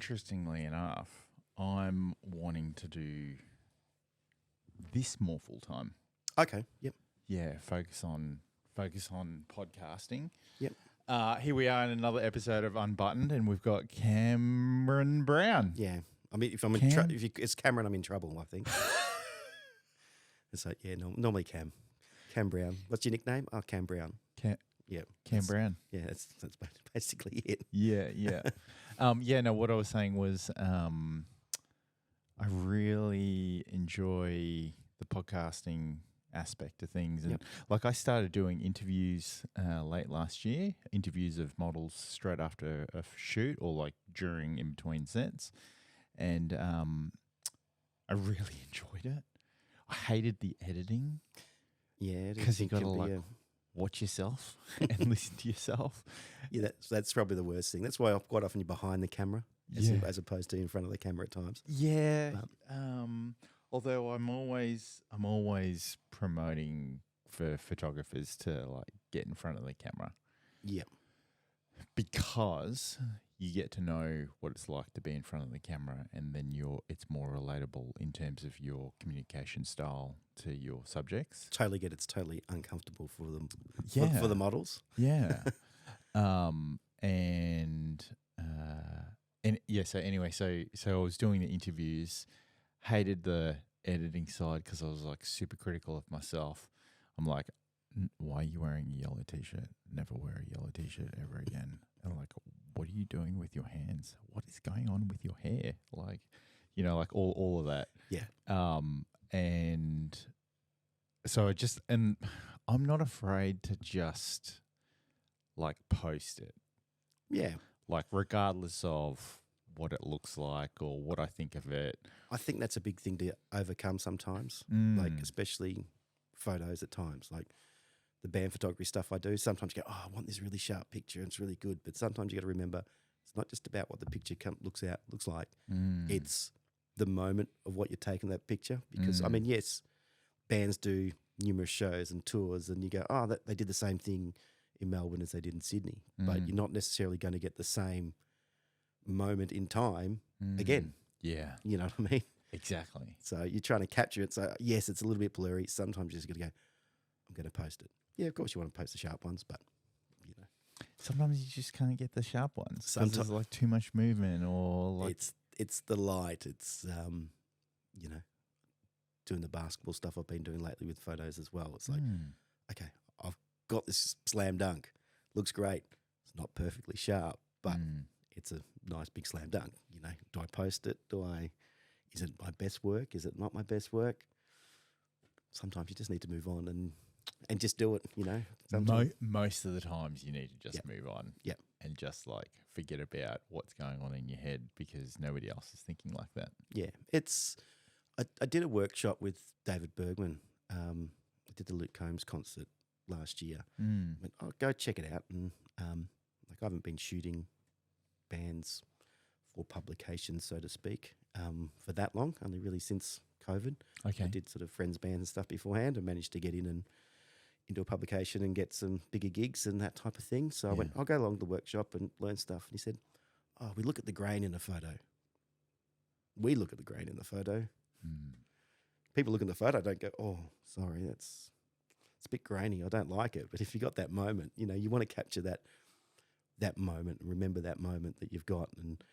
interestingly enough, I'm wanting to do this more full time. Okay. Yep. Yeah, focus on podcasting. Yep. Here we are in another episode of Unbuttoned, and we've got Cameron Brown. Yeah. I mean, if I'm it's Cameron, I'm in trouble, I think. It's like, normally Cam Brown. What's your nickname? Oh, Cam Brown. Yeah. Cam Brown. Yeah, that's basically it. Yeah. What I was saying was I really enjoy the podcasting aspect of things. And like I started doing interviews late last year, interviews of models straight after a shoot or like during in between sets. And I really enjoyed it. I hated the editing. Yeah, because you got to watch yourself and listen to yourself. Yeah, that's probably the worst thing. That's why quite often you're behind the camera as opposed to in front of the camera at times. Yeah. Although I'm always promoting for photographers to like get in front of the camera. Yeah. Because you get to know what it's like to be in front of the camera, and then it's more relatable in terms of your communication style to your subjects. Totally get it's totally uncomfortable for them. Yeah. For the models. Yeah. So I was doing the interviews, hated the editing side because I was like super critical of myself. I'm like, why are you wearing a yellow t-shirt? Never wear a yellow t-shirt ever again. And I'm like, what are you doing with your hands? What is going on with your hair? Like, like all of that. Yeah. And so and I'm not afraid to just like post it. Yeah. Like regardless of what it looks like or what I think of it. I think that's a big thing to overcome sometimes, like especially photos at times. Like the band photography stuff I do, sometimes you go, I want this really sharp picture and it's really good. But sometimes you got to remember it's not just about what the picture looks like. It's the moment of what you're taking that picture. Because, I mean, yes, bands do numerous shows and tours and you go, they did the same thing in Melbourne as they did in Sydney. But you're not necessarily going to get the same moment in time again. Yeah. You know what I mean? Exactly. So you're trying to capture it. So, yes, it's a little bit blurry. Sometimes you're just going to go, I'm going to post it. Yeah, of course you want to post the sharp ones, but, Sometimes you just can't get the sharp ones. Sometimes there's like too much movement or like... It's the light. It's, doing the basketball stuff I've been doing lately with photos as well. It's like, okay, I've got this slam dunk. Looks great. It's not perfectly sharp, but it's a nice big slam dunk. Do I post it? Is it my best work? Is it not my best work? Sometimes you just need to move on and just do it, Most of the times you need to just move on and just like forget about what's going on in your head because nobody else is thinking like that. Yeah, I did a workshop with David Bergman. I did the Luke Combs concert last year. Went, go check it out. And I haven't been shooting bands for publication, so to speak, for that long, only really since COVID. Okay. I did sort of friends bands and stuff beforehand and managed to get into a publication and get some bigger gigs and that type of thing. So I went, I'll go along to the workshop and learn stuff. And he said, we look at the grain in a photo. We look at the grain in the photo. People look at the photo, don't go, sorry, it's a bit grainy. I don't like it. But if you got that moment, you want to capture that moment and remember that moment that you've got and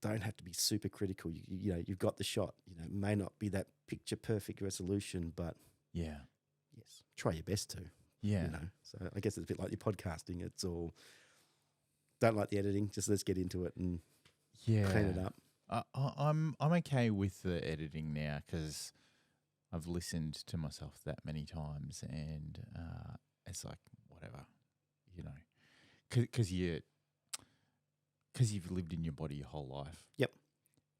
don't have to be super critical. You've got the shot. It may not be that picture perfect resolution, but yes, try your best to. Yeah. So I guess it's a bit like your podcasting. It's all don't like the editing. Just let's get into it and clean it up. I'm okay with the editing now because I've listened to myself that many times and it's like whatever, because you've lived in your body your whole life. Yep.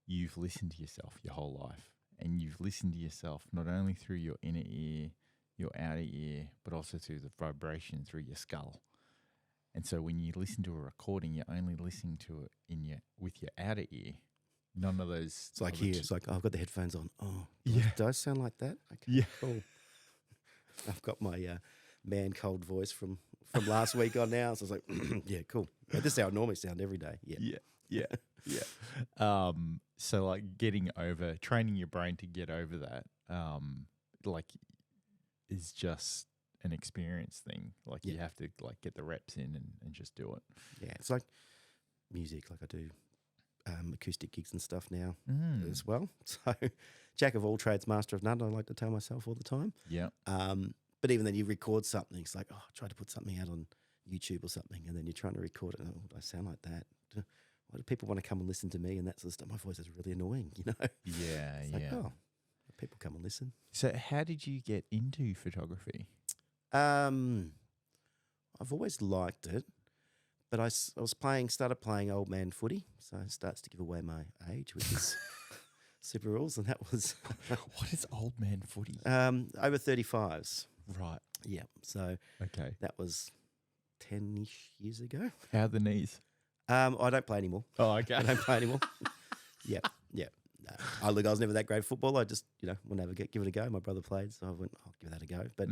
You've listened to yourself your whole life, and you've listened to yourself not only through your inner ear, your outer ear, but also through the vibration through your skull. And so when you listen to a recording, you're only listening to it with your outer ear. None of those. It's like here. It's like, I've got the headphones on. Do I sound like that? Okay, yeah. Cool. I've got my man cold voice from last week on now. So I was like, yeah, cool. This is how I normally sound every day. Yeah. Yeah. Yeah. Yeah. So like training your brain to get over that, like is just an experience thing. Like you have to like get the reps in and just do it. Yeah, it's like music. Like I do acoustic gigs and stuff now as well. So jack of all trades, master of none, I like to tell myself all the time. Yeah. But even then you record something, it's like, try to put something out on YouTube or something, and then you're trying to record it. Oh, I sound like that. Why do people want to come and listen to me and that sort of stuff? My voice is really annoying, you know? Yeah, it's like, people come and listen. So how did you get into photography? I've always liked it, but I started playing old man footy, so it starts to give away my age, which is super rules, and that was... What is old man footy? Over 35s. Right. Yeah, so that was 10-ish years ago. How are the knees? I don't play anymore. Oh, okay. I don't play anymore. Yeah. I was never that great at football. I just, want to give it a go. My brother played, so I went, I'll give that a go. But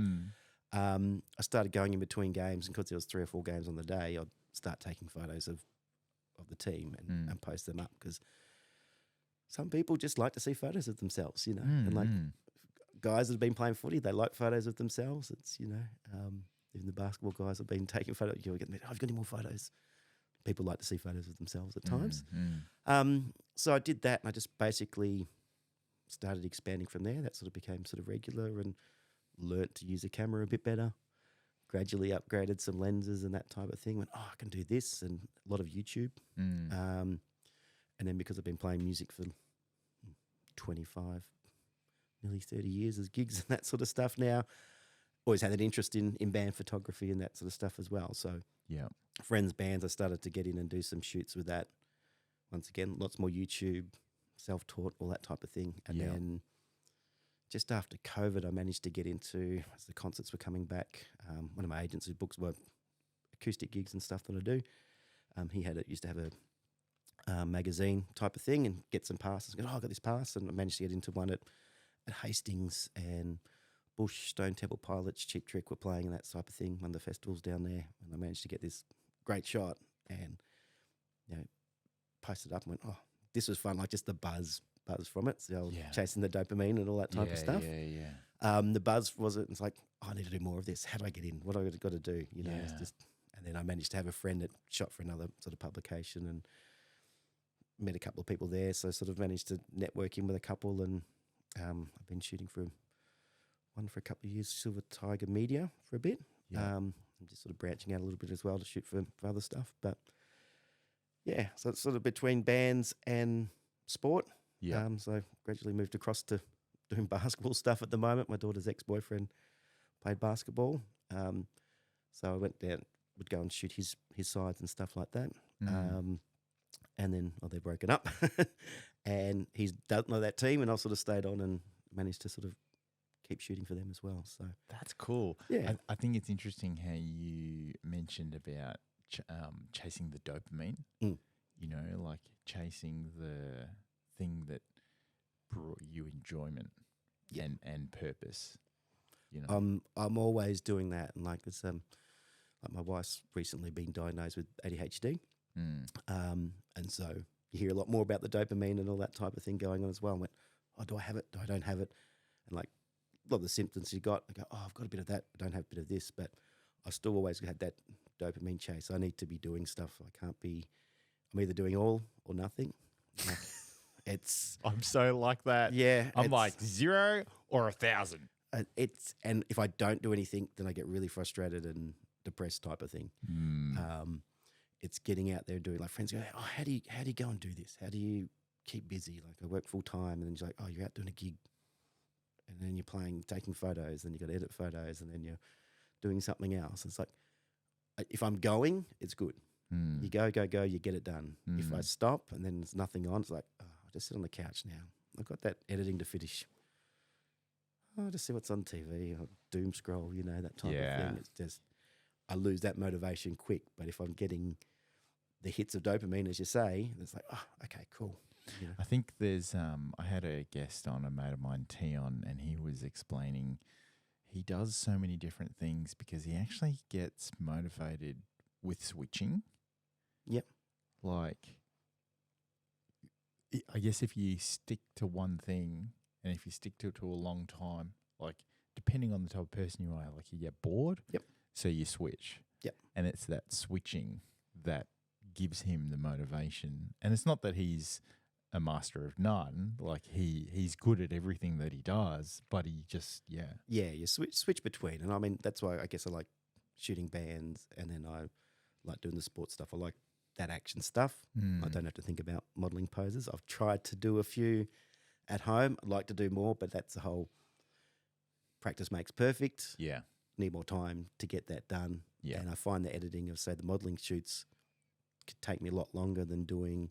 I started going in between games, and because there was 3 or 4 games on the day, I'd start taking photos of the team and post them up, because some people just like to see photos of themselves, and like guys that have been playing footy, they like photos of themselves. It's, even the basketball guys have been taking photos. I've got any more photos? People like to see photos of themselves at times. So I did that, and I just basically started expanding from there. That sort of became sort of regular, and learnt to use a camera a bit better. Gradually upgraded some lenses and that type of thing. Went, I can do this, and a lot of YouTube. And then because I've been playing music for 25, nearly 30 years as gigs and that sort of stuff now, always had an interest in band photography and that sort of stuff as well. So friends' bands, I started to get in and do some shoots with that. Once again, lots more YouTube, self-taught, all that type of thing. And then just after COVID, I managed to get into, as the concerts were coming back, one of my agents who books acoustic gigs and stuff that I do. He used to have a magazine type of thing and get some passes. I got this pass, and I managed to get into one at Hastings, and Bush, Stone Temple Pilots, Cheap Trick were playing and that type of thing, one of the festivals down there. And I managed to get this great shot and, posted up and went, this was fun, like just the buzz from it. So chasing the dopamine and all that type of stuff. The buzz was it. It's like, I need to do more of this. How do I get in? What do I got to do? It's just, and then I managed to have a friend that shot for another sort of publication and met a couple of people there. So sort of managed to network in with a couple, and I've been shooting for one for a couple of years, Silver Tiger Media for a bit. I'm just sort of branching out a little bit as well to shoot for other stuff. But so it's sort of between bands and sport. So gradually moved across to doing basketball stuff at the moment. My daughter's ex-boyfriend played basketball. So I went down, would go and shoot his sides and stuff like that. And then they're broken up. And he doesn't know that team, and I've sort of stayed on and managed to sort of keep shooting for them as well. So that's cool. Yeah. I think it's interesting how you mentioned about chasing the dopamine, like chasing the thing that brought you enjoyment and purpose. I'm always doing that, and like it's like my wife's recently been diagnosed with ADHD, and so you hear a lot more about the dopamine and all that type of thing going on as well. I went, do I have it? Do I don't have it? And like a lot of the symptoms you got, I go, I've got a bit of that, I don't have a bit of this, but I still always had that dopamine chase. I need to be doing stuff. I'm either doing all or nothing. Like, I'm so like that. Yeah. I'm like 0 or 1,000. And if I don't do anything, then I get really frustrated and depressed type of thing. It's getting out there and doing, like friends go, how do you go and do this? How do you keep busy? Like I work full time, and then you're like, you're out doing a gig, and then you're taking photos, then you got to edit photos, and then you're doing something else. It's like, if I'm going, it's good. You go, you get it done. If I stop and then there's nothing on, it's like, I'll just sit on the couch now. I've got that editing to finish. I'll just see what's on TV, or doom scroll, that type of thing. It's just, I lose that motivation quick. But if I'm getting the hits of dopamine, as you say, it's like, okay, cool. I think there's, I had a guest on, a mate of mine, Tion, and he was explaining he does so many different things because he actually gets motivated with switching. Yep. Like I guess if you stick to one thing and if you stick to it to a long time, like depending on the type of person you are, like you get bored, Yep. so you switch. Yep. And it's that switching that gives him the motivation. And it's not that he's a master of none, like he's good at everything that he does, but he just, Yeah, you switch between. And I mean, that's why I guess I like shooting bands, and then I like doing the sports stuff. I like that action stuff. I don't have to think about modelling poses. I've tried to do a few at home. I'd like to do more, but that's the whole practice makes perfect. Yeah. Need more time to get that done. Yeah. And I find the editing of, say, the modelling shoots could take me a lot longer than doing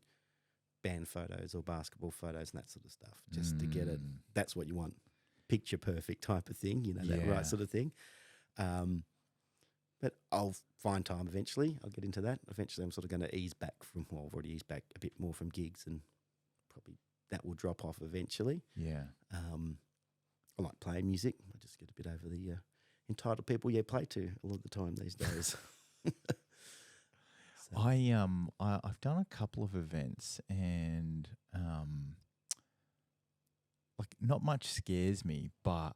band photos or basketball photos and that sort of stuff, just to get it. That's what you want. Picture perfect type of thing, that right sort of thing. But I'll find time eventually. I'll get into that. Eventually I'm sort of going to ease back from, well, I've already eased back a bit more from gigs, and probably that will drop off eventually. Yeah. I like playing music. I just get a bit over the entitled people you play to a lot of the time these days. So. I've done a couple of events, and like not much scares me, but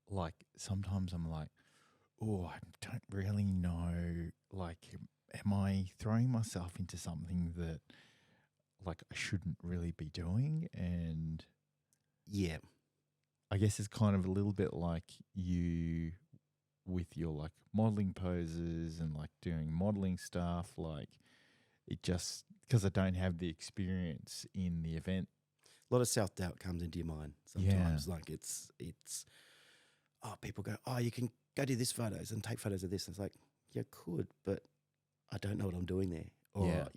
like sometimes I'm like, oh, I don't really know. Like, am I throwing myself into something that like I shouldn't really be doing? And yeah, I guess it's kind of a little bit like you with your like modeling poses and like doing modeling stuff. Like it just, because I don't have the experience in the event. A lot of self-doubt comes into your mind sometimes. Like it's people go, oh, you can go do this photos and take photos of this. And it's like, yeah, could, but I don't know what I'm doing there. Or,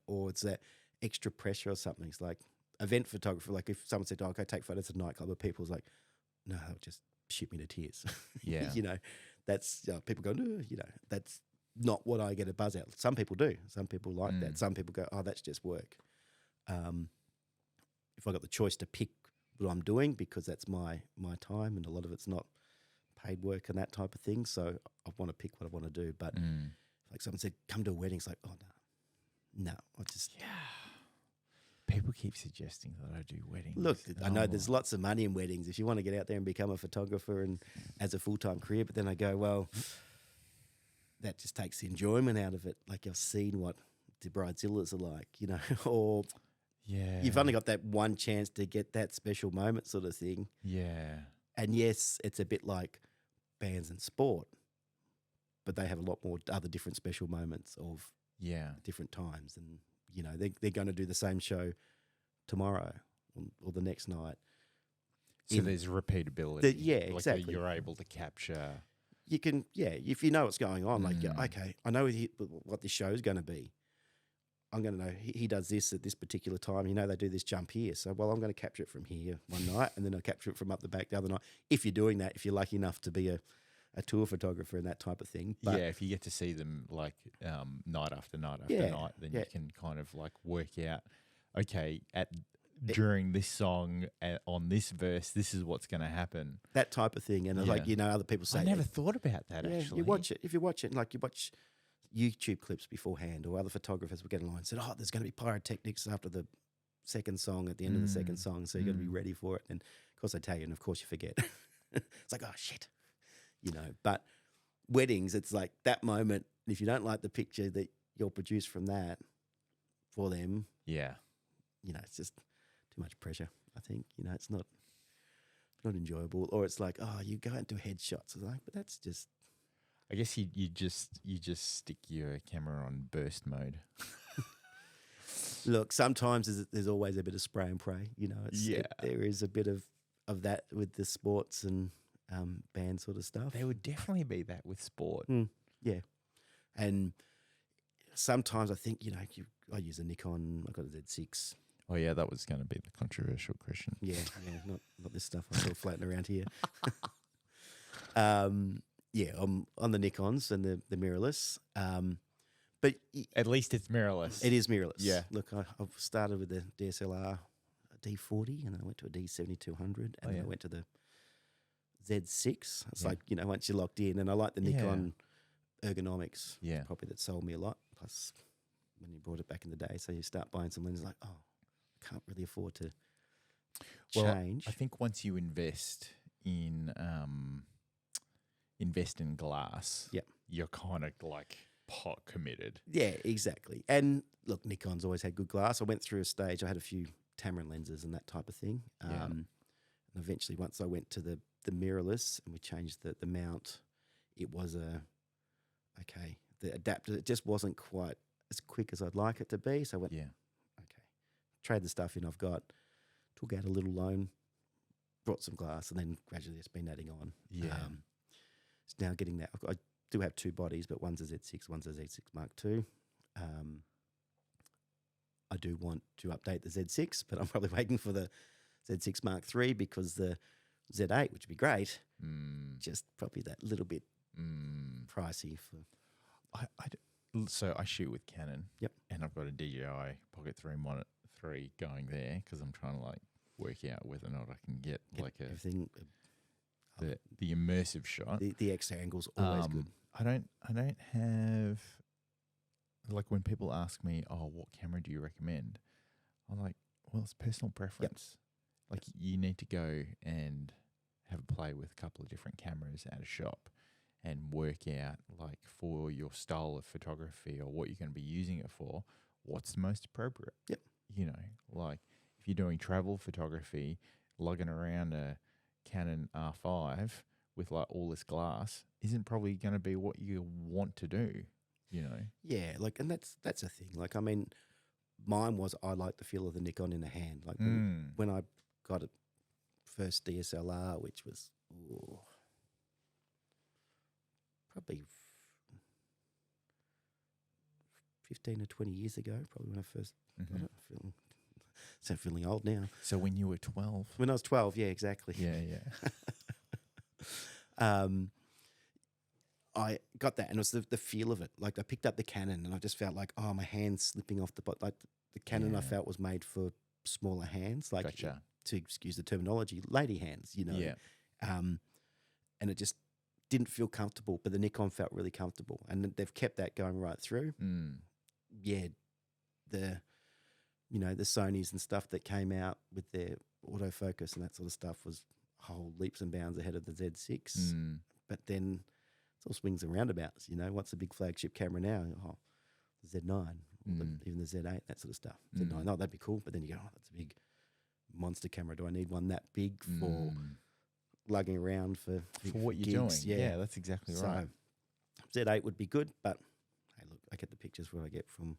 or it's that extra pressure or something. It's like event photographer. Like if someone said, oh, go take photos of a nightclub, of people's like, no, they'll just shoot me to tears. Yeah. That's, people go, no, that's not what I get a buzz out. Some people do. Some people like that. Some people go, oh, that's just work. If I got the choice to pick what I'm doing, because that's my time, and a lot of it's not paid work and that type of thing. So I want to pick what I want to do. But like someone said, come to a wedding. It's like, oh, no, I just... Yeah. People keep suggesting that I do weddings. Look, I know there's lots of money in weddings if you want to get out there and become a photographer and as a full-time career. But then I go, well, that just takes the enjoyment out of it. Like I've seen what the bridezillas are like, or you've only got that one chance to get that special moment sort of thing. Yeah. And yes, it's a bit like bands and sport, but they have a lot more other different special moments of different times. And, they're going to do the same show tomorrow or the next night. So there's repeatability. Exactly. Like you're able to capture. You can, if you know what's going on, like, okay, I know what this show is going to be. I'm going to know he does this at this particular time. They do this jump here. So, well, I'm going to capture it from here one night, and then I'll capture it from up the back the other night. If you're doing that, if you're lucky enough to be a tour photographer and that type of thing. But if you get to see them like night after night after night, then you can kind of like work out, okay, during this song on this verse, this is what's going to happen. That type of thing. And like, other people say... I never thought about that, actually. You watch it. If you watch it, like you watch YouTube clips beforehand, or other photographers will get along and said, oh, there's going to be pyrotechnics after the second song, at the end of the second song, so you got to be ready for it. And of course they tell you, and of course you forget. It's like, oh, shit. But weddings, it's like that moment. If you don't like the picture that you'll produce from that for them, it's just too much pressure. I think it's not enjoyable. Or it's like, oh, you go and do headshots. It's like, but that's just. I guess you just stick your camera on burst mode. Look, sometimes there's always a bit of spray and pray. There is a bit of that with the sports and. Band sort of stuff. There would definitely be that with sport. Yeah. And sometimes I think, I use a Nikon, I've got a Z6. Oh, yeah, that was going to be the controversial question. Yeah, not this stuff I saw floating around here. I'm on the Nikons and the mirrorless. But at least it's mirrorless. It is mirrorless. Yeah. Look, I've started with the DSLR D40, and then I went to a D7200, and then I went to the Z6. It's like, once you're locked in, and I like the Nikon ergonomics. Probably that sold me a lot. Plus, when you brought it back in the day, so you start buying some lenses, like, oh, can't really afford to Well, change. I think once you invest in glass, Yep. you're kind of like pot committed. Yeah, exactly. And look, Nikon's always had good glass. I went through a stage. I had a few Tamron lenses and that type of thing. Yeah. And eventually, once I went to the mirrorless and we changed the mount, it was the adapter. It just wasn't quite as quick as I'd like it to be. So I went, Yeah. okay, trade the stuff in I've got, took out a little loan, brought some glass, and then gradually it's been adding on. Yeah. It's now getting that. I do have two bodies, but one's a Z6, one's a Z6 Mark II. I do want to update the Z6, but I'm probably waiting for the Z6 Mark III because the Z8, which would be great, just probably that little bit pricey for. So I shoot with Canon. Yep. And I've got a DJI Pocket 3 Mono 3 going there because I'm trying to like work out whether or not I can get like everything. The immersive shot. The X angle's always good. I don't have, like, when people ask me, oh, what camera do you recommend? I'm like, well, it's personal preference. Like, you need to go and have a play with a couple of different cameras at a shop and work out, like, for your style of photography or what you're going to be using it for, what's the most appropriate. Yep. You know, like, if you're doing travel photography, lugging around a Canon R5 with, like, all this glass isn't probably going to be what you want to do, you know? Yeah, like, and that's a thing. Like, I mean, mine was I like the feel of the Nikon in the hand. Like, when I got a first DSLR, which was probably 15 or 20 years ago, probably when I first got it. I'm feeling old now. So when you were 12? When I was 12, yeah, exactly. Yeah. I got that, and it was the feel of it. Like, I picked up the Canon, and I just felt like, oh, my hand's slipping off the bot. Like, the Canon I felt was made for smaller hands, like, Gotcha. to excuse the terminology, lady hands, you know. Yeah. And it just didn't feel comfortable, but the Nikon felt really comfortable, and they've kept that going right through. Yeah, the Sonys and stuff that came out with their autofocus and that sort of stuff was whole leaps and bounds ahead of the Z6. But then it's all swings and roundabouts, you know. What's a big flagship camera now? Oh, the Z9, or even the Z8, that sort of stuff. Z9, oh, that'd be cool. But then you go, oh, that's a big monster camera. Do I need one that big for lugging around for what you're gigs? doing? Yeah, that's exactly right. So Z8 would be good, but hey, look, I get the pictures what I get from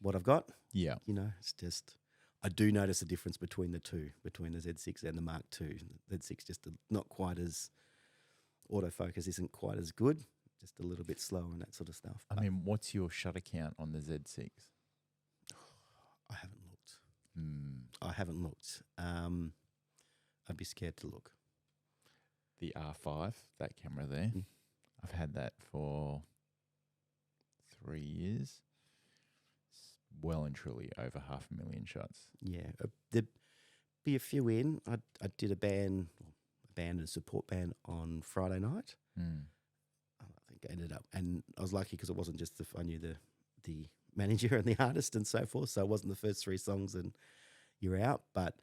what I've got. Yeah. You know, it's just, I do notice a difference between the two, between the Z6 and the Mark II. The Z6 just not quite as, autofocus isn't quite as good, just a little bit slower and that sort of stuff. I mean, what's your shutter count on the Z6? I haven't looked. I'd be scared to look. The R5, that camera there, I've had that for 3 years. Well and truly over 500,000 shots. Yeah, there'd be a few in. I did a band and support band on Friday night. I think I ended up, and I was lucky because it wasn't just I knew the manager and the artist and so forth, so it wasn't the first 3 songs and you're out, but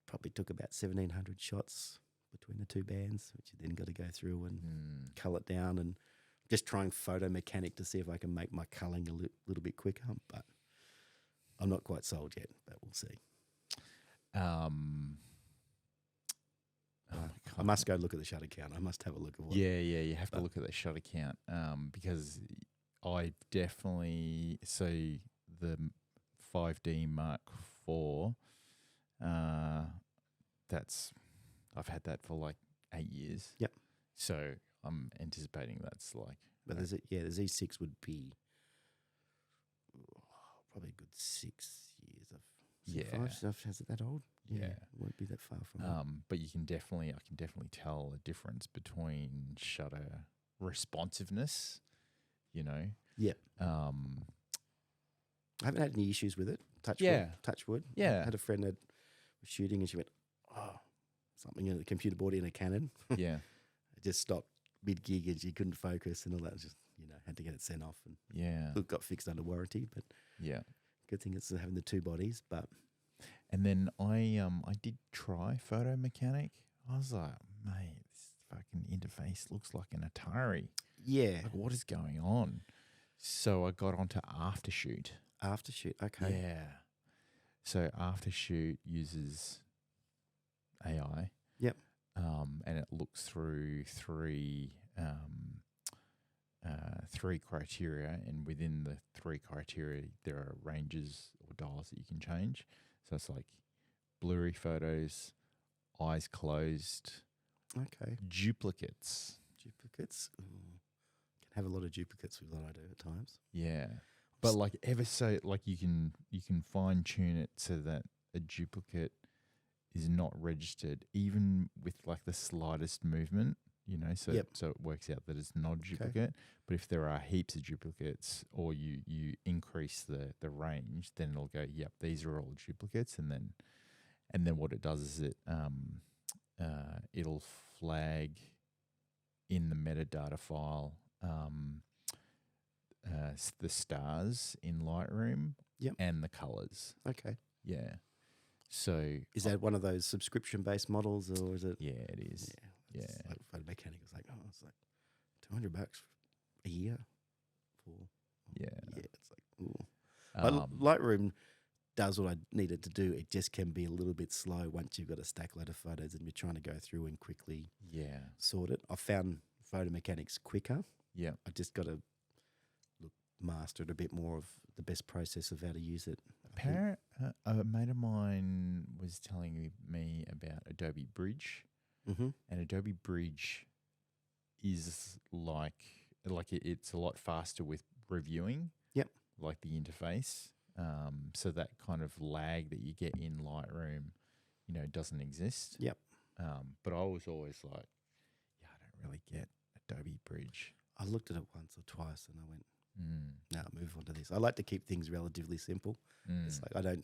probably took about 1,700 shots between the 2 bands, which you then got to go through and cull it down and just trying photo mechanic to see if I can make my culling a little bit quicker, but I'm not quite sold yet, but we'll see. Oh my God. I must go look at the shutter count. I must have a look at what. Yeah, you have to look at the shutter count because I definitely see the 5D Mark IV. I've had that for like 8 years. Yep. So I'm anticipating that's like. But the Z6 would be probably a good 6 years. Is it that old? Yeah, it won't be that far from it. But I can definitely tell a difference between shutter responsiveness, you know. Yeah. I haven't had any issues with it. Touch wood. Yeah. I had a friend that was shooting and she went, oh, something in the computer board in a Canon. Yeah. It just stopped mid-gig and she couldn't focus and all that. Just, had to get it sent off. And it got fixed under warranty. But yeah, good thing it's having the 2 bodies. But And then I did try Photo Mechanic. I was like, mate, this fucking interface looks like an Atari. Yeah. Like, what is going on? So I got onto Aftershoot. Aftershoot. Okay. Yeah. So Aftershoot uses AI. Yep. And it looks through three criteria, and within the three criteria, there are ranges or dials that you can change. So it's like blurry photos, eyes closed, Okay. duplicates. Duplicates. Ooh. Can have a lot of duplicates with what I do at times. Yeah, but like ever so, like you can fine tune it so that a duplicate is not registered, even with like the slightest movement. So it works out that it's not a duplicate. But if there are heaps of duplicates, or you increase the range, then it'll go, yep, these are all duplicates, and then what it does is it'll flag in the metadata file the stars in Lightroom and the colors. Okay. Yeah. So is that one of those subscription-based models, or is it? Yeah, it is. Yeah. Like Photo Mechanic was like, it's like $200 a year for. Yeah. Yeah, it's like, ooh. But Lightroom does what I needed to do. It just can be a little bit slow once you've got a stack load of photos and you're trying to go through and quickly sort it. I found Photo Mechanics quicker. Yeah. I just got to master it a bit more of the best process of how to use it. A mate of mine was telling me about Adobe Bridge. Mm-hmm. And Adobe Bridge is it's a lot faster with reviewing. Yep. Like the interface. So that kind of lag that you get in Lightroom, doesn't exist. Yep. But I was always like, I don't really get Adobe Bridge. I looked at it once or twice and I went, no, move on to this. I like to keep things relatively simple. It's like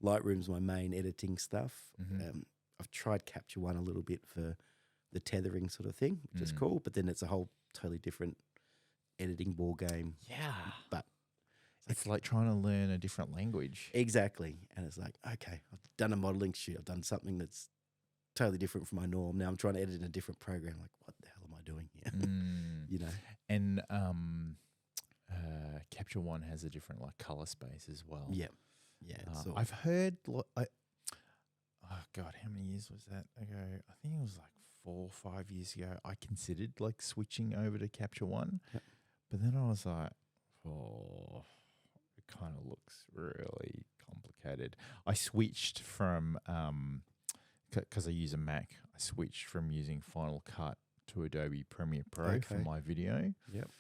Lightroom's my main editing stuff. Mm-hmm. I've tried Capture One a little bit for the tethering sort of thing, which is cool, but then it's a whole totally different editing ball game. Yeah. But it's like trying to learn a different language. Exactly. And it's like, okay, I've done a modeling shoot. I've done something that's totally different from my norm. Now I'm trying to edit in a different program. Like, what the hell am I doing here? And Capture One has a different color space as well. Yeah. Yeah. I've heard, how many years was that ago? I think it was 4 or 5 years ago. I considered switching over to Capture One, but then I was like, it kind of looks really complicated. I switched from, because I use a Mac, I switched from using Final Cut to Adobe Premiere Pro for my video. Yep.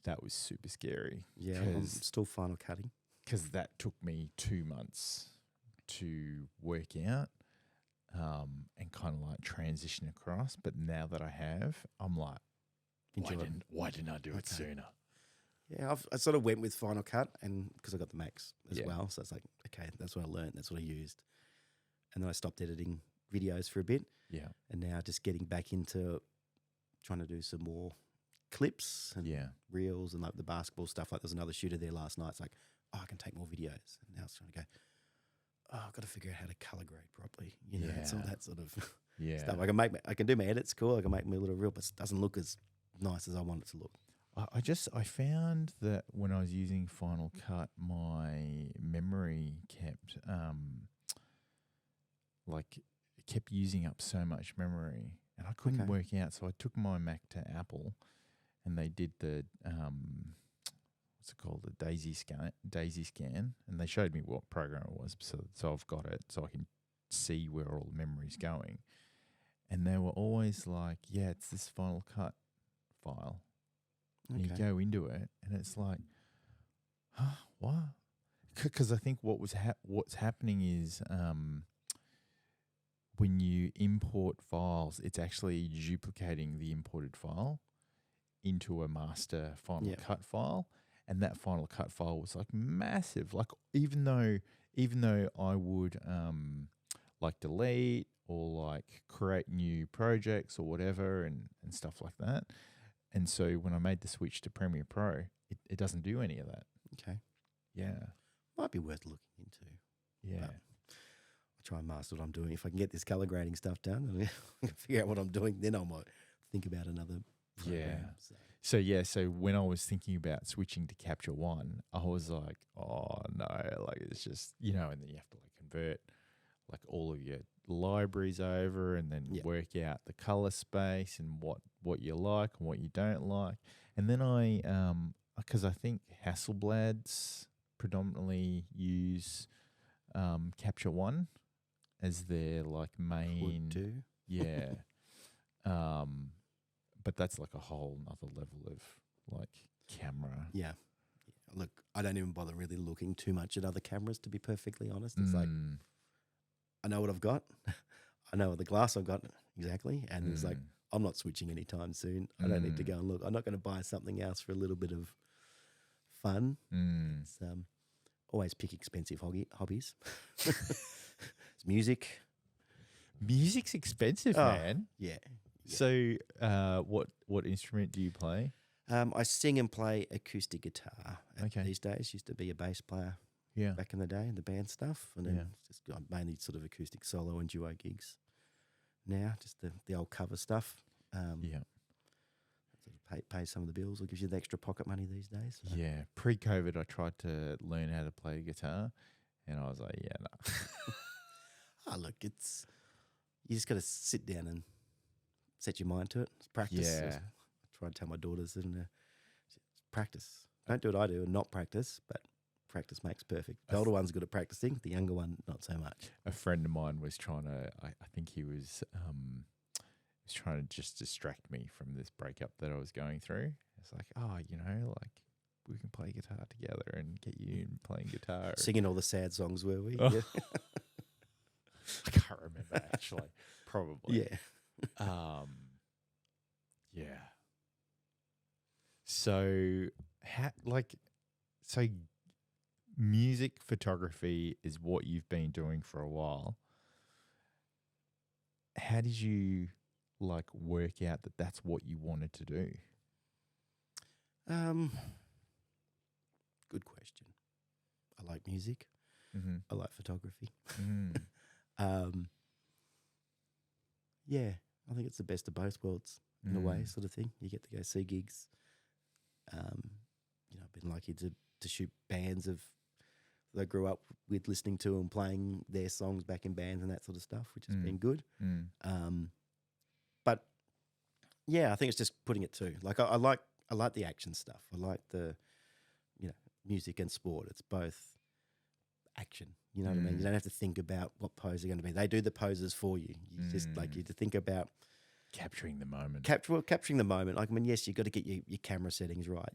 That was super scary. Yeah, I'm still Final Cutting. Because that took me 2 months to work out and kind of transition across. But now that I have, I'm like, why didn't I do it sooner? Yeah, I sort of went with Final Cut, and because I got the Macs as well. So it's like, okay, that's what I learned. That's what I used. And then I stopped editing videos for a bit. Yeah. And now just getting back into trying to do some more clips and reels and the basketball stuff. There's another shooter there last night. It's like, I can take more videos. And now it's trying to go, I've got to figure out how to color grade properly. It's all that sort of stuff. I can do my edits cool. I can make my little reel, but it doesn't look as nice as I want it to look. I found that when I was using Final Cut, my memory kept kept using up so much memory, and I couldn't work out. So I took my Mac to Apple, and they did the what's it called, the Daisy scan, and they showed me what program it was. So I've got it, so I can see where all the memory's going. And they were always like, "Yeah, it's this Final Cut file." And you go into it, and it's like, huh, what? Because I think what's happening is when you import files, it's actually duplicating the imported file into a master Final Cut file, and that Final Cut file was massive. Even though I would delete or create new projects or whatever and stuff like that. And so when I made the switch to Premiere Pro, it doesn't do any of that. Okay. Yeah. Might be worth looking into. Yeah. try and master what I'm doing. If I can get this color grading stuff done and I can figure out what I'm doing, then I might think about another program. So when I was thinking about switching to Capture One, I was like, oh no, like it's just, and then you have to like convert like all of your libraries over and then work out the color space and what you like and what you don't like. And then because I think Hasselblad's predominantly use Capture One as their like main. Would do. Yeah. But that's like a whole nother level of like camera. Yeah. Look, I don't even bother really looking too much at other cameras, to be perfectly honest. It's like, I know what I've got. I know the glass I've got exactly. And it's like, I'm not switching anytime soon. I don't need to go and look. I'm not going to buy something else for a little bit of fun. It's, always pick expensive hobbies. It's music. Music's expensive, man. Yeah. So what instrument do you play? I sing and play acoustic guitar these days. Used to be a bass player back in the day in the band stuff. And then just mainly sort of acoustic solo and duo gigs now, just the old cover stuff. Sort of pay some of the bills or gives you the extra pocket money these days. So. Yeah. Pre-COVID, I tried to learn how to play guitar and I was like, no. Look, you just got to sit down and set your mind to it. It's practice. Yeah. I try to tell my daughters, and practice. Don't do what I do and not practice, but practice makes perfect. The older one's good at practicing. The younger one, not so much. A friend of mine was trying to, I think he was trying to just distract me from this breakup that I was going through. It's like, like we can play guitar together and get you in playing guitar. Singing all the sad songs, were we? Oh. Yeah. I can't remember actually. Probably. Yeah. Yeah. So, music photography is what you've been doing for a while. How did you work out that that's what you wanted to do? Good question. I like music. Mm-hmm. I like photography. Mm. Yeah, I think it's the best of both worlds in a way, sort of thing. You get to go see gigs. I've been lucky to shoot bands that I grew up with listening to and playing their songs back in bands and that sort of stuff, which has been good. But yeah, I think it's just putting it to like I like the action stuff. I like the music and sport. It's both action. You know what I mean? You don't have to think about what pose you're going to be. They do the poses for you. You just you to think about capturing the moment. Capturing the moment. Like, I mean, yes, you've got to get your camera settings right.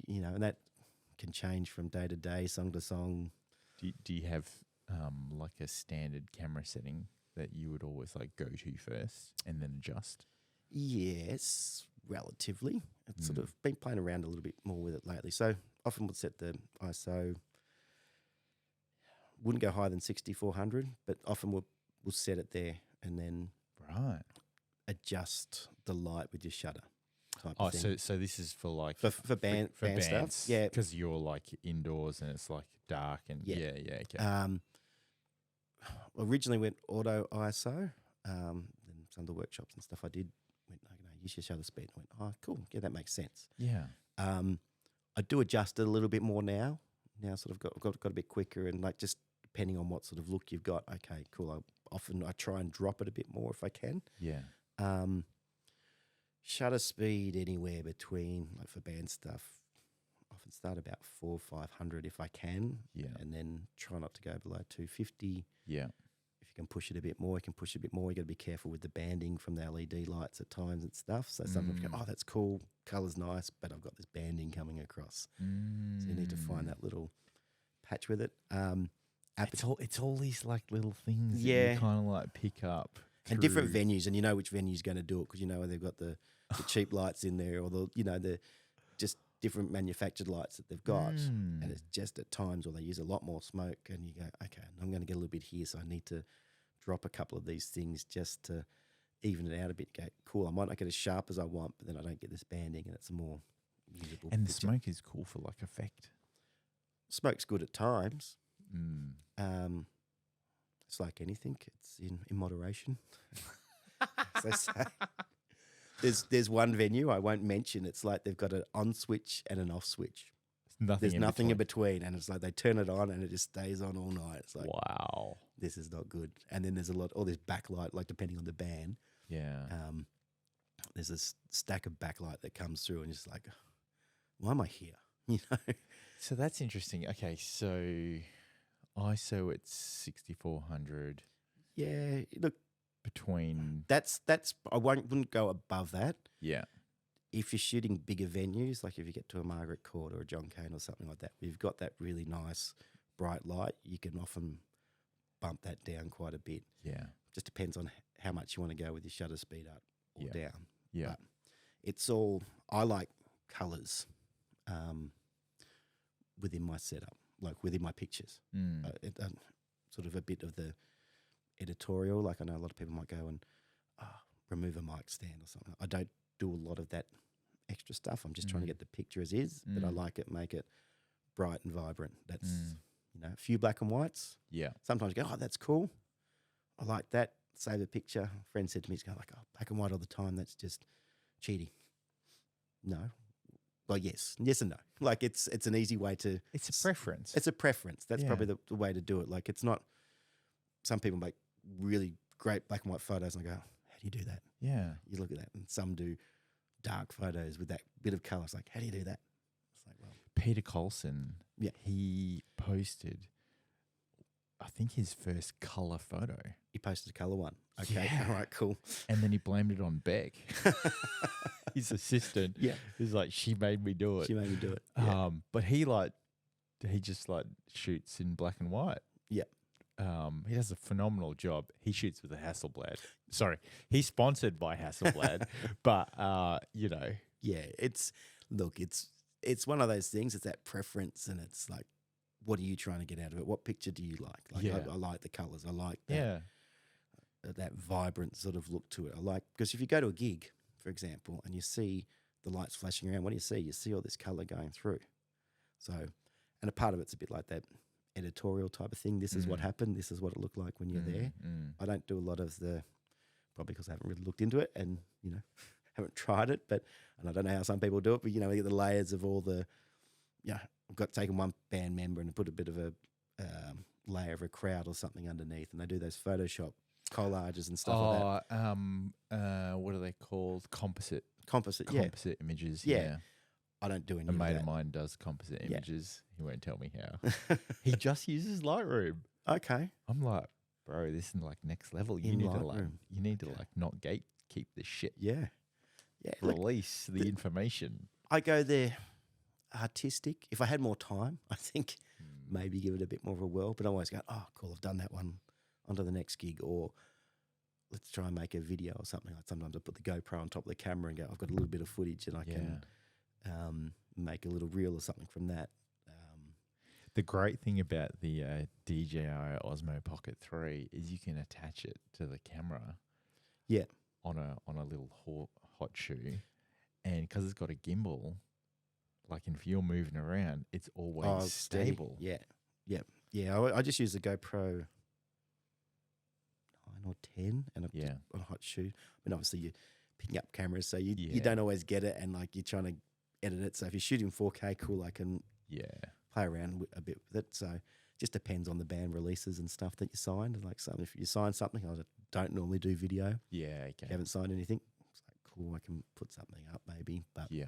And that can change from day to day, song to song. Do you have like a standard camera setting that you would always go to first and then adjust? Yes, relatively. It's sort of been playing around a little bit more with it lately. So often would set the ISO. Wouldn't go higher than 6400, but often we'll set it there and then adjust the light with your shutter. Type of thing. So this is for for band stuff, yeah, because you're indoors and it's dark and okay. Originally went auto ISO, then some of the workshops and stuff I did went use your shutter speed. I went, oh cool, yeah, that makes sense. Yeah. I do adjust it a little bit more now. Now sort of got a bit quicker and just depending on what sort of look you've got. Okay, cool. I try and drop it a bit more if I can. Yeah. Shutter speed anywhere between for band stuff. Often start about 400 or 500 if I can. Yeah. And then try not to go below 250. Yeah. If you can push it a bit more, you can push it a bit more. You got to be careful with the banding from the LED lights at times and stuff. So sometimes you go, oh, that's cool, color's nice, but I've got this banding coming across. So you need to find that little patch with it. It's all these little things that you kind of pick up. And different venues, and you know which venue's going to do it because you know where they've got the cheap lights in there or the just different manufactured lights that they've got. And it's just at times where they use a lot more smoke and you go, okay, I'm going to get a little bit here, so I need to drop a couple of these things just to even it out a bit. Go, cool, I might not get as sharp as I want, but then I don't get this banding and it's a more usable And the picture. smoke is cool for effect. Smoke's good at times. It's like anything. It's in moderation, as they say. There's one venue I won't mention. It's like they've got an on switch and an off switch. There's nothing in between, and it's like they turn it on and it just stays on all night. It's like, wow, this is not good. And then there's all this backlight, like depending on the band. Yeah. There's this stack of backlight that comes through, and just like, why am I here? You know. So that's interesting. Okay, so ISO at 6400. Yeah, look, between that's I wouldn't go above that. Yeah. If you're shooting bigger venues, like if you get to a Margaret Court or a John Cain or something like that, we've got that really nice bright light. You can often bump that down quite a bit. Yeah. Just depends on how much you want to go with your shutter speed up or down. Yeah. But it's all, I like colours within my setup, like within my pictures. Sort of a bit of the editorial. Like I know a lot of people might go and remove a mic stand or something. I don't do a lot of that extra stuff. I'm just trying to get the picture as is, but I like it, make it bright and vibrant. That's, you know, a few black and whites. Yeah. Sometimes you go, oh, that's cool. I like that. Save a picture. A friend said to me, he's going like, oh, black and white all the time. That's just cheating. No. Well, yes and no. Like it's an easy way to. It's a preference. It's a preference. That's probably the way to do it. Like it's not. Some people make really great black and white photos, and I go, how do you do that? Yeah. You look at that, and some do dark photos with that bit of colour. It's like, how do you do that? It's like, well, Peter Colson. Yeah. He posted, I think, his first colour photo. he posted a colour one. Okay, Yeah. all right, cool. And then he blamed it on Beck, his assistant. Yeah. He's like, she made me do it. She made me do it. Yeah. But he just shoots in black and white. Yeah. He does a phenomenal job. He shoots with a Hasselblad. Sorry, he's sponsored by Hasselblad, but you know, Yeah, it's one of those things. It's that preference, and it's like, what are you trying to get out of it? What picture do you like? Like Yeah. I like the colours. I like yeah, that vibrant sort of look to it. I like, because if you go to a gig, for example, and you see the lights flashing around, what do you see? You see all this colour going through. So, and a part of it's a bit like that editorial type of thing. This is what happened. This is what it looked like when you're there. I don't do a lot of probably because I haven't really looked into it and, you know, haven't tried it, and I don't know how some people do it, but, you know, you get the layers of all the, I've got taken one band member and put a bit of a layer of a crowd or something underneath, and they do those Photoshop collages and stuff like that. What are they called? Composite images. Yeah. Yeah. I don't do any A of mate that. of mine does composite Yeah. images. He won't tell me how. He just uses Lightroom. Okay. I'm like, bro, this is like next level. You In need Lightroom. to not gatekeep this shit. Yeah. Yeah. Look, Release the information. I go there artistic. If I had more time, I think maybe give it a bit more of a whirl. But I always go, oh, cool, I've done that one, on to the next gig. Or let's try and make a video or something. Like sometimes I put the GoPro on top of the camera and go, I've got a little bit of footage and I can make a little reel or something from that. The great thing about the DJI Osmo Pocket 3 is you can attach it to the camera. Yeah. On a little hot shoe, and because it's got a gimbal, like if you're moving around, it's always stable. Yeah. Yeah. Yeah. I just use the GoPro 9 or 10 and on a hot shoe. I mean, obviously you're picking up cameras, so you don't always get it, and like you're trying to edit it. So if you're shooting 4K, cool, I can play around a bit with it. So it just depends on the band releases and stuff that you signed. Like if you sign something, I don't normally do video. Yeah, okay. If you haven't signed anything, it's like, cool, I can put something up maybe. But yeah.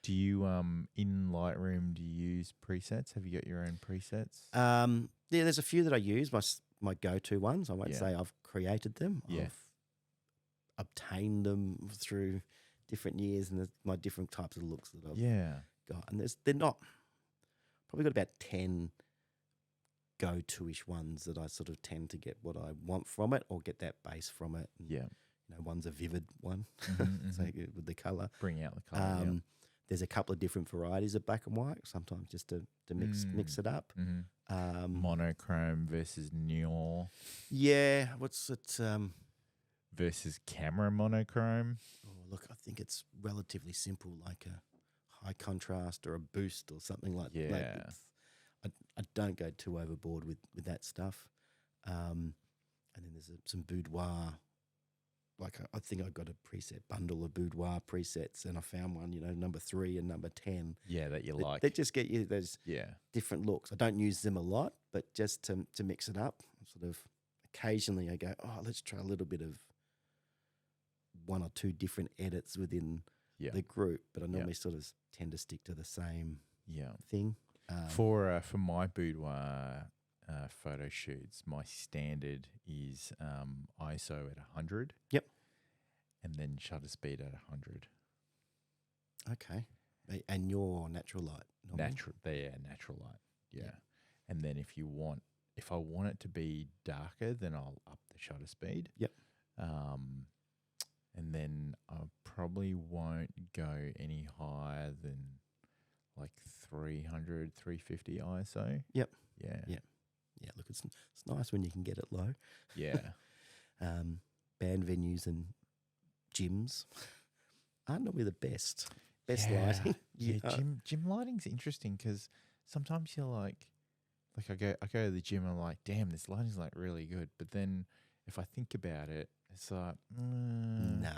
Do you in Lightroom, do you use presets? Have you got your own presets? Yeah, there's a few that I use, my go-to ones. I won't say I've created them. Yeah. I've obtained them through different years and my different types of looks that I've got. And they're not, probably got about 10 go-to-ish ones that I sort of tend to get what I want from it or get that base from it. And, yeah. You know, one's a vivid one, so with the colour. Bring out the colour, There's a couple of different varieties of black and white, sometimes just to mix it up. Monochrome versus neon. Yeah, what's it? Versus camera monochrome. Oh, look, I think it's relatively simple, like a high contrast or a boost or something like that. Yeah. I don't go too overboard with that stuff. And then there's some boudoir. Like I think I got a preset bundle of boudoir presets, and I found one, number 3 and number 10. Yeah, that you They, like. they just get you those Yeah. different looks. I don't use them a lot, but just to mix it up, sort of occasionally I go, oh, let's try a little bit of 1 or 2 different edits within the group. But I normally sort of tend to stick to the same thing. For my boudoir photo shoots, my standard is ISO at 100. Yep. And then shutter speed at 100. Okay. And your natural light? Normally? Natural light. Yeah. And then if I want it to be darker, then I'll up the shutter speed. Yep. And then I probably won't go any higher than like 300, 350 ISO. Yep. Yeah. Yeah. Yeah, look, it's nice when you can get it low. Yeah. Band venues and gyms aren't normally the best lighting. Gym lighting's interesting because sometimes you're like I go to the gym and I'm like, damn, this lighting's like really good. But then if I think about it, it's like, no,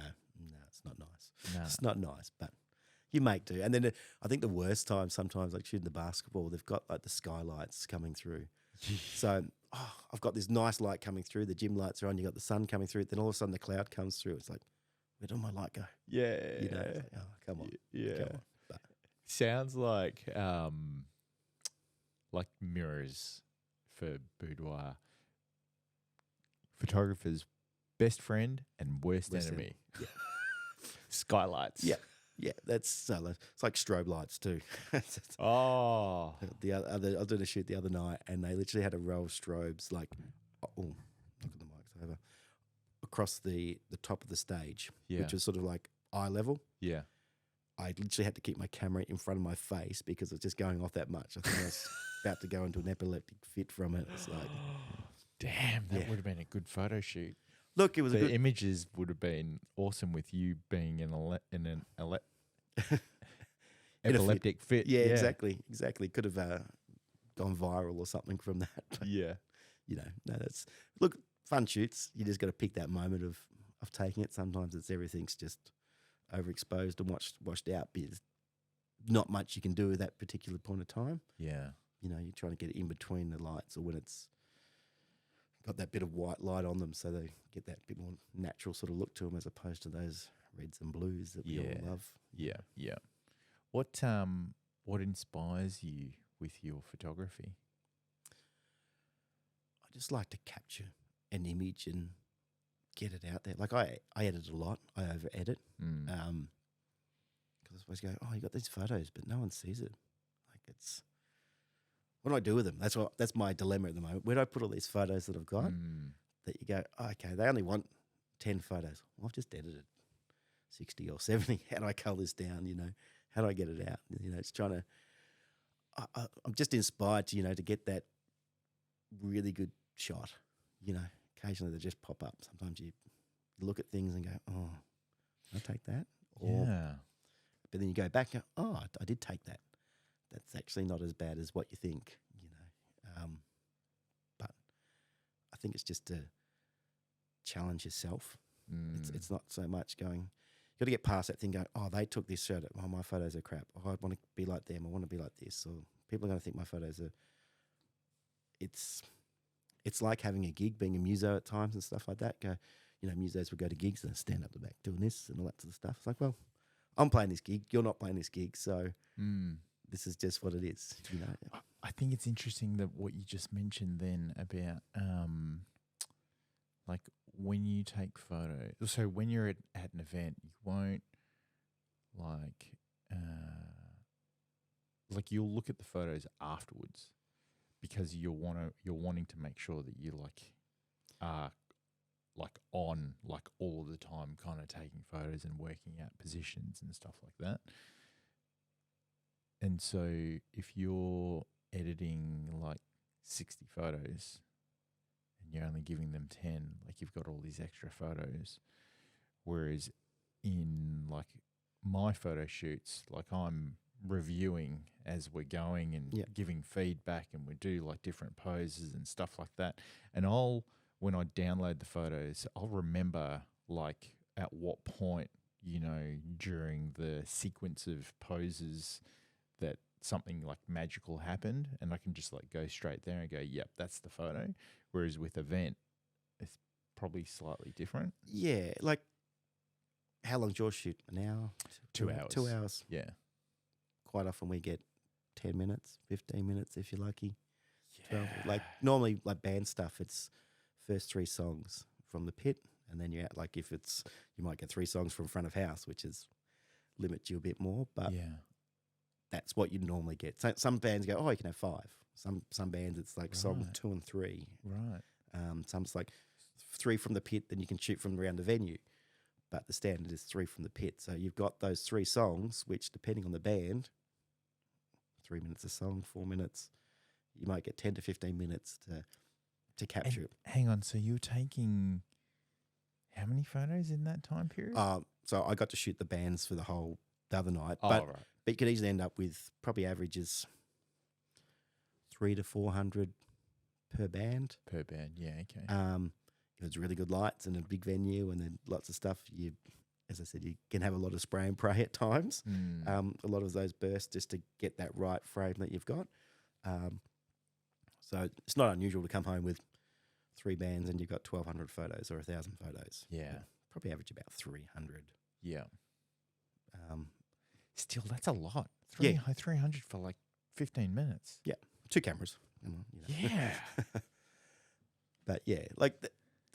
it's not nice. No. It's not nice, but you make do. And then I think the worst time sometimes, like shooting the basketball, they've got like the skylights coming through. So I've got this nice light coming through. The gym lights are on. You got the sun coming through. Then all of a sudden the cloud comes through. It's like, where did my light go? Yeah. It's like, oh, come on. Yeah. Come on. But sounds like mirrors for boudoir. Photographer's best friend and worst enemy. Yeah. Skylights. Yeah. Yeah, it's like strobe lights too. Oh, I did a shoot the other night, and they literally had a row of strobes, like, knocking the mics over, across the top of the stage, which was sort of like eye level. Yeah, I literally had to keep my camera in front of my face because it's just going off that much. I think I was about to go into an epileptic fit from it. It's like, damn, that would have been a good photo shoot. Look, it was the images would have been awesome with you being in an epileptic fit. Yeah, exactly. Could have gone viral or something from that. Yeah, that's fun shoots. You just got to pick that moment of taking it. Sometimes everything's just overexposed and washed out. There's not much you can do at that particular point of time. Yeah, you're trying to get it in between the lights, or when it's got that bit of white light on them, so they get that bit more natural sort of look to them, as opposed to those reds and blues that we all love. Yeah. What inspires you with your photography? I just like to capture an image and get it out there. Like I edit a lot. I over edit. Because I suppose you go, oh, you got these photos, but no one sees it. Like it's. What do I do with them? That's my dilemma at the moment. Where do I put all these photos that I've got that you go, oh, okay, they only want 10 photos. Well, I've just edited 60 or 70. How do I cull this down? How do I get it out? It's trying to. I'm just inspired to to get that really good shot. Occasionally they just pop up. Sometimes you look at things and go, oh, can I take that? But then you go back and go, oh, I did take that. That's actually not as bad as what you think, but I think it's just to challenge yourself. It's not so much going, you got to get past that thing going, oh, they took this shot, oh, my photos are crap. Oh, I want to be like them. I want to be like this. Or people are going to think my photos are, it's like having a gig, being a muso at times and stuff like that. Musos would go to gigs and stand up the back doing this and all that sort of stuff. It's like, well, I'm playing this gig. You're not playing this gig. So this is just what it is. I think it's interesting that what you just mentioned then about like when you take photos. So when you're at an event, you won't like you'll look at the photos afterwards because you're wanting to make sure that you are on all of the time, kind of taking photos and working out positions and stuff like that. And so if you're editing 60 photos and you're only giving them 10, you've got all these extra photos. Whereas in my photo shoots, I'm reviewing as we're going and Yeah. giving feedback, and we do like different poses and stuff like that. And when I download the photos, I'll remember like at what point, during the sequence of poses that something like magical happened, and I can just like go straight there and go, yep, that's the photo. Whereas with event, it's probably slightly different. Yeah, like how long's your shoot? An hour? 2 hours. 2 hours. Yeah. Quite often we get 10 minutes, 15 minutes if you're lucky. Yeah. 12. Like normally, like band stuff, it's first 3 songs from the pit, and then you're out. Like if it's, you might get 3 songs from front of house, which is limits you a bit more, but that's what you normally get. So some bands go, oh, you can have 5. Some bands it's like song 2 and 3. Right. Some's like 3 from the pit, then you can shoot from around the venue. But the standard is 3 from the pit. So you've got those 3 songs, which depending on the band, 3 minutes a song, 4 minutes, you might get 10 to 15 minutes to capture it. Hang on, so you're taking how many photos in that time period? So I got to shoot the bands for the other night. Oh, but right. you could easily end up with probably averages 300 to 400 per band. Per band, yeah, okay. If it's really good lights and a big venue and then lots of stuff, as I said, you can have a lot of spray and pray at times. A lot of those bursts just to get that right frame that you've got. So it's not unusual to come home with 3 bands and you've got 1,200 photos or 1,000 photos. Yeah. Probably average about 300. Yeah. Um, Still, that's a lot. 300 for like 15 minutes. Yeah. 2 cameras. Yeah. But yeah, like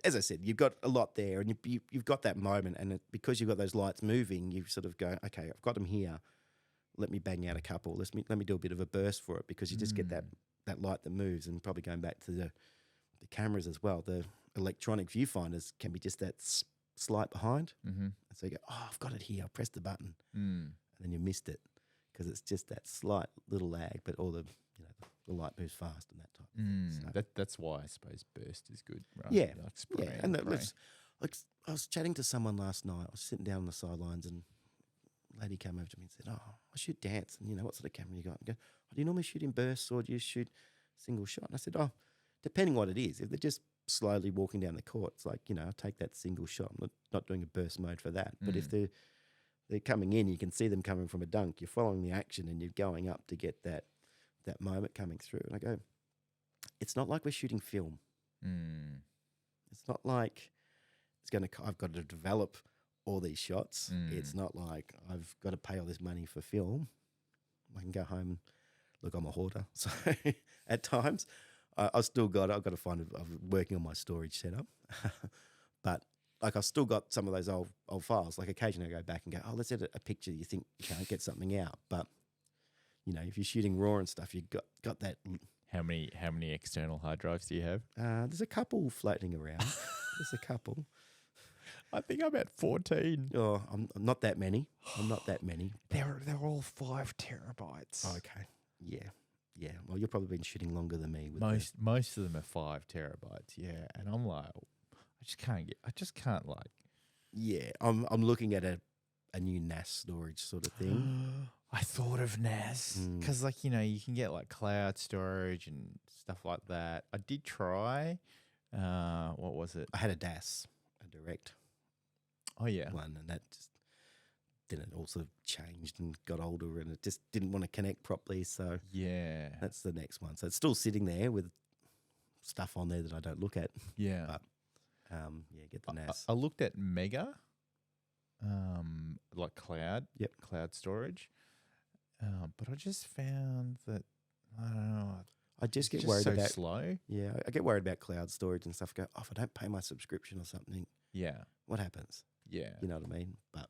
as I said, you've got a lot there, and you've got that moment, and because you've got those lights moving, you sort of go, okay, I've got them here. Let me bang out a couple. Let me do a bit of a burst for it, because you just get that light that moves. And probably going back to the cameras as well, the electronic viewfinders can be just that slight behind. Mm-hmm. So you go, oh, I've got it here. I pressed the button, and then you missed it because it's just that slight little lag, but all the light moves fast and that type of thing. So that's why I suppose burst is good, right? Yeah, like spray And spray. I was chatting to someone last night. I was sitting down on the sidelines, and a lady came over to me and said, "Oh, I shoot dance, and what sort of camera you got?" I go, "Oh, do you normally shoot in bursts, or do you shoot single shot?" And I said, "Oh, depending what it is. If they're just slowly walking down the court, it's like I take that single shot. I'm not doing a burst mode for that. But if they're coming in, you can see them coming from a dunk. You're following the action, and you're going up to get that moment coming through." And I go, it's not like we're shooting film. It's not like I've got to develop all these shots. It's not like I've got to pay all this money for film. I can go home and look, I'm a hoarder. So at times I've got to find I'm working on my storage setup. But like I've still got some of those old files. Like occasionally I go back and go, oh, let's edit a picture. You think you can't get something out. But if you're shooting raw and stuff, you've got that. How many external hard drives do you have? There's a couple floating around. There's a couple. I think I'm at 14. Oh, I'm not that many. I'm not that many. They're all 5 terabytes. Okay. Yeah. Well, you've probably been shooting longer than me. With Most of them are 5 terabytes. Yeah, and I'm like, I just can't like. Yeah, I'm looking at a new NAS storage sort of thing. I thought of NAS because, like, you can get like cloud storage and stuff like that. I did try. What was it? I had a DAS, a direct. Oh yeah, one, and that just then it also changed and got older, and it just didn't want to connect properly. So yeah, that's the next one. So it's still sitting there with stuff on there that I don't look at. Yeah, but get the NAS. I looked at Mega, like cloud storage. But I just found that, I don't know. I just get worried about slow. Yeah, I get worried about cloud storage and stuff. Go, if I don't pay my subscription or something, what happens? Yeah, you know what I mean. But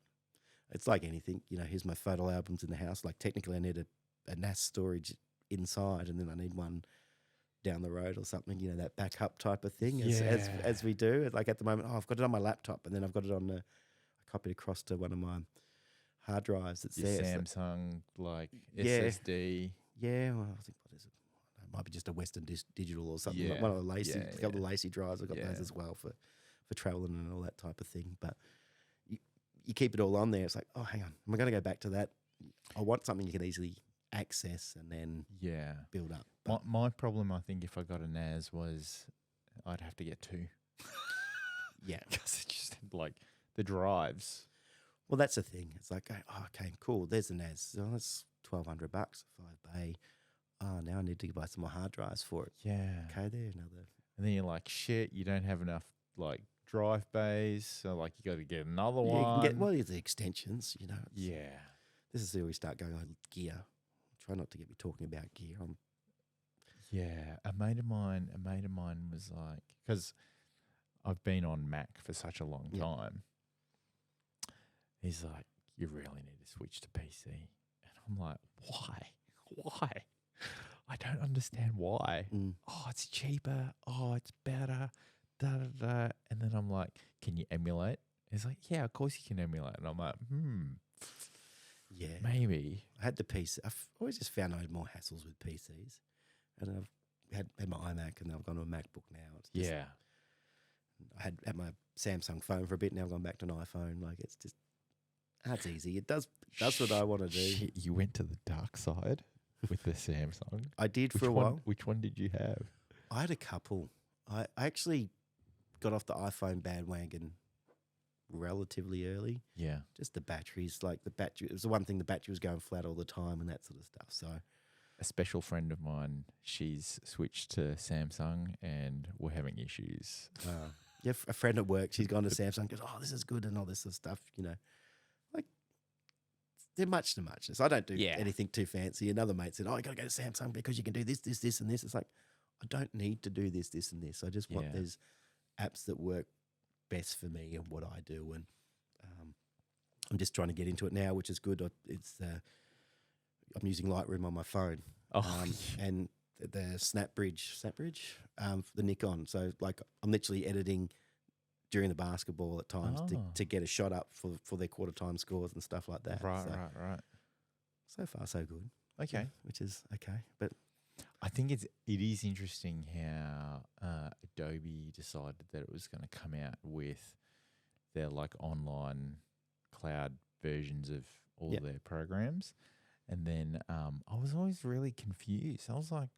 it's like anything. Here's my photo albums in the house. Like technically, I need a NAS storage inside, and then I need one down the road or something. That backup type of thing. As we do. Like at the moment, I've got it on my laptop, and then I've got it on I copied across to one of my hard drives that's your there. Samsung SSD. Yeah, well, I think what is it? It might be just a Western Digital or something. One of the Lacy, a couple of Lacy drives. I've got those as well for traveling and all that type of thing. But you keep it all on there. It's like, oh, hang on, am I going to go back to that I want something you can easily access and then Yeah. build up. My problem, I think, if I got a NAS was I'd have to get two. Yeah. Because it just had, like, the drives. Well, that's the thing. It's like, oh, okay, cool. There's the NAS. So that's $1,200, 5 bay. Oh, now I need to buy some more hard drives for it. Yeah. Okay, there, another. And then you're like, shit, you don't have enough, like, drive bays. So, like, you got to get another one. You can get, well, there's the extensions, you know. Yeah. This is where we start going on gear. Try not to get me talking about gear. Yeah. A mate of mine was like, because I've been on Mac for such a long time. He's like, you really need to switch to PC. And I'm like, why? Why? I don't understand why. Oh, it's cheaper. Oh, it's better. Da, da, da. And then I'm like, can you emulate? He's like, yeah, of course you can emulate. And I'm like, yeah, maybe. I had the PC. I've always just found I had more hassles with PCs. And I've had my iMac and I've gone to a MacBook now. It's just, Yeah. I had my Samsung phone for a bit. Now I've gone back to an iPhone. Like, it's just, that's easy. It does what I want to do. Shit, you went to the dark side with the Samsung. I did for a while. Which one did you have? I had a couple. I actually got off the iPhone bandwagon relatively early. Yeah. Just the batteries, like the battery. It was the one thing, the battery was going flat all the time and that sort of stuff. So a special friend of mine, she's switched to Samsung and we're having issues. yeah, a friend at work, she's gone to Samsung, goes, oh, this is good and all this sort of stuff, you know. Like, they're much to muchness. I don't do anything too fancy. Another mate said, oh, you got to go to Samsung because you can do this, this, this, and this. It's like, I don't need to do this, this, and this. I just want these apps that work best for me and what I do. And I'm just trying to get into it now, which is good. I'm using Lightroom on my phone. And the Snapbridge, the Nikon. So, like, I'm literally editing during the basketball at times to get a shot up for their quarter time scores and stuff like that. Right. So far, so good. Okay. Yeah, which is okay. But I think it is interesting how Adobe decided that it was going to come out with their, like, online cloud versions of all their programs. And then I was always really confused. I was like,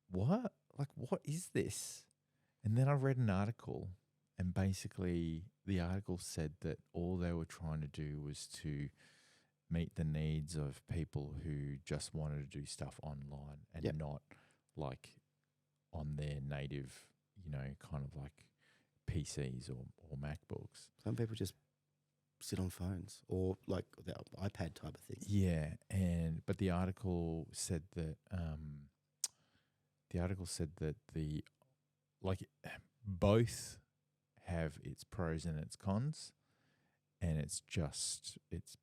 what? Like, what is this? And then I read an article, and basically the article said that all they were trying to do was to meet the needs of people who just wanted to do stuff online and not, like, on their native, you know, kind of like PCs or MacBooks. Some people just sit on phones or like the iPad type of thing. Yeah, but the article said that the both have its pros and its cons, and it's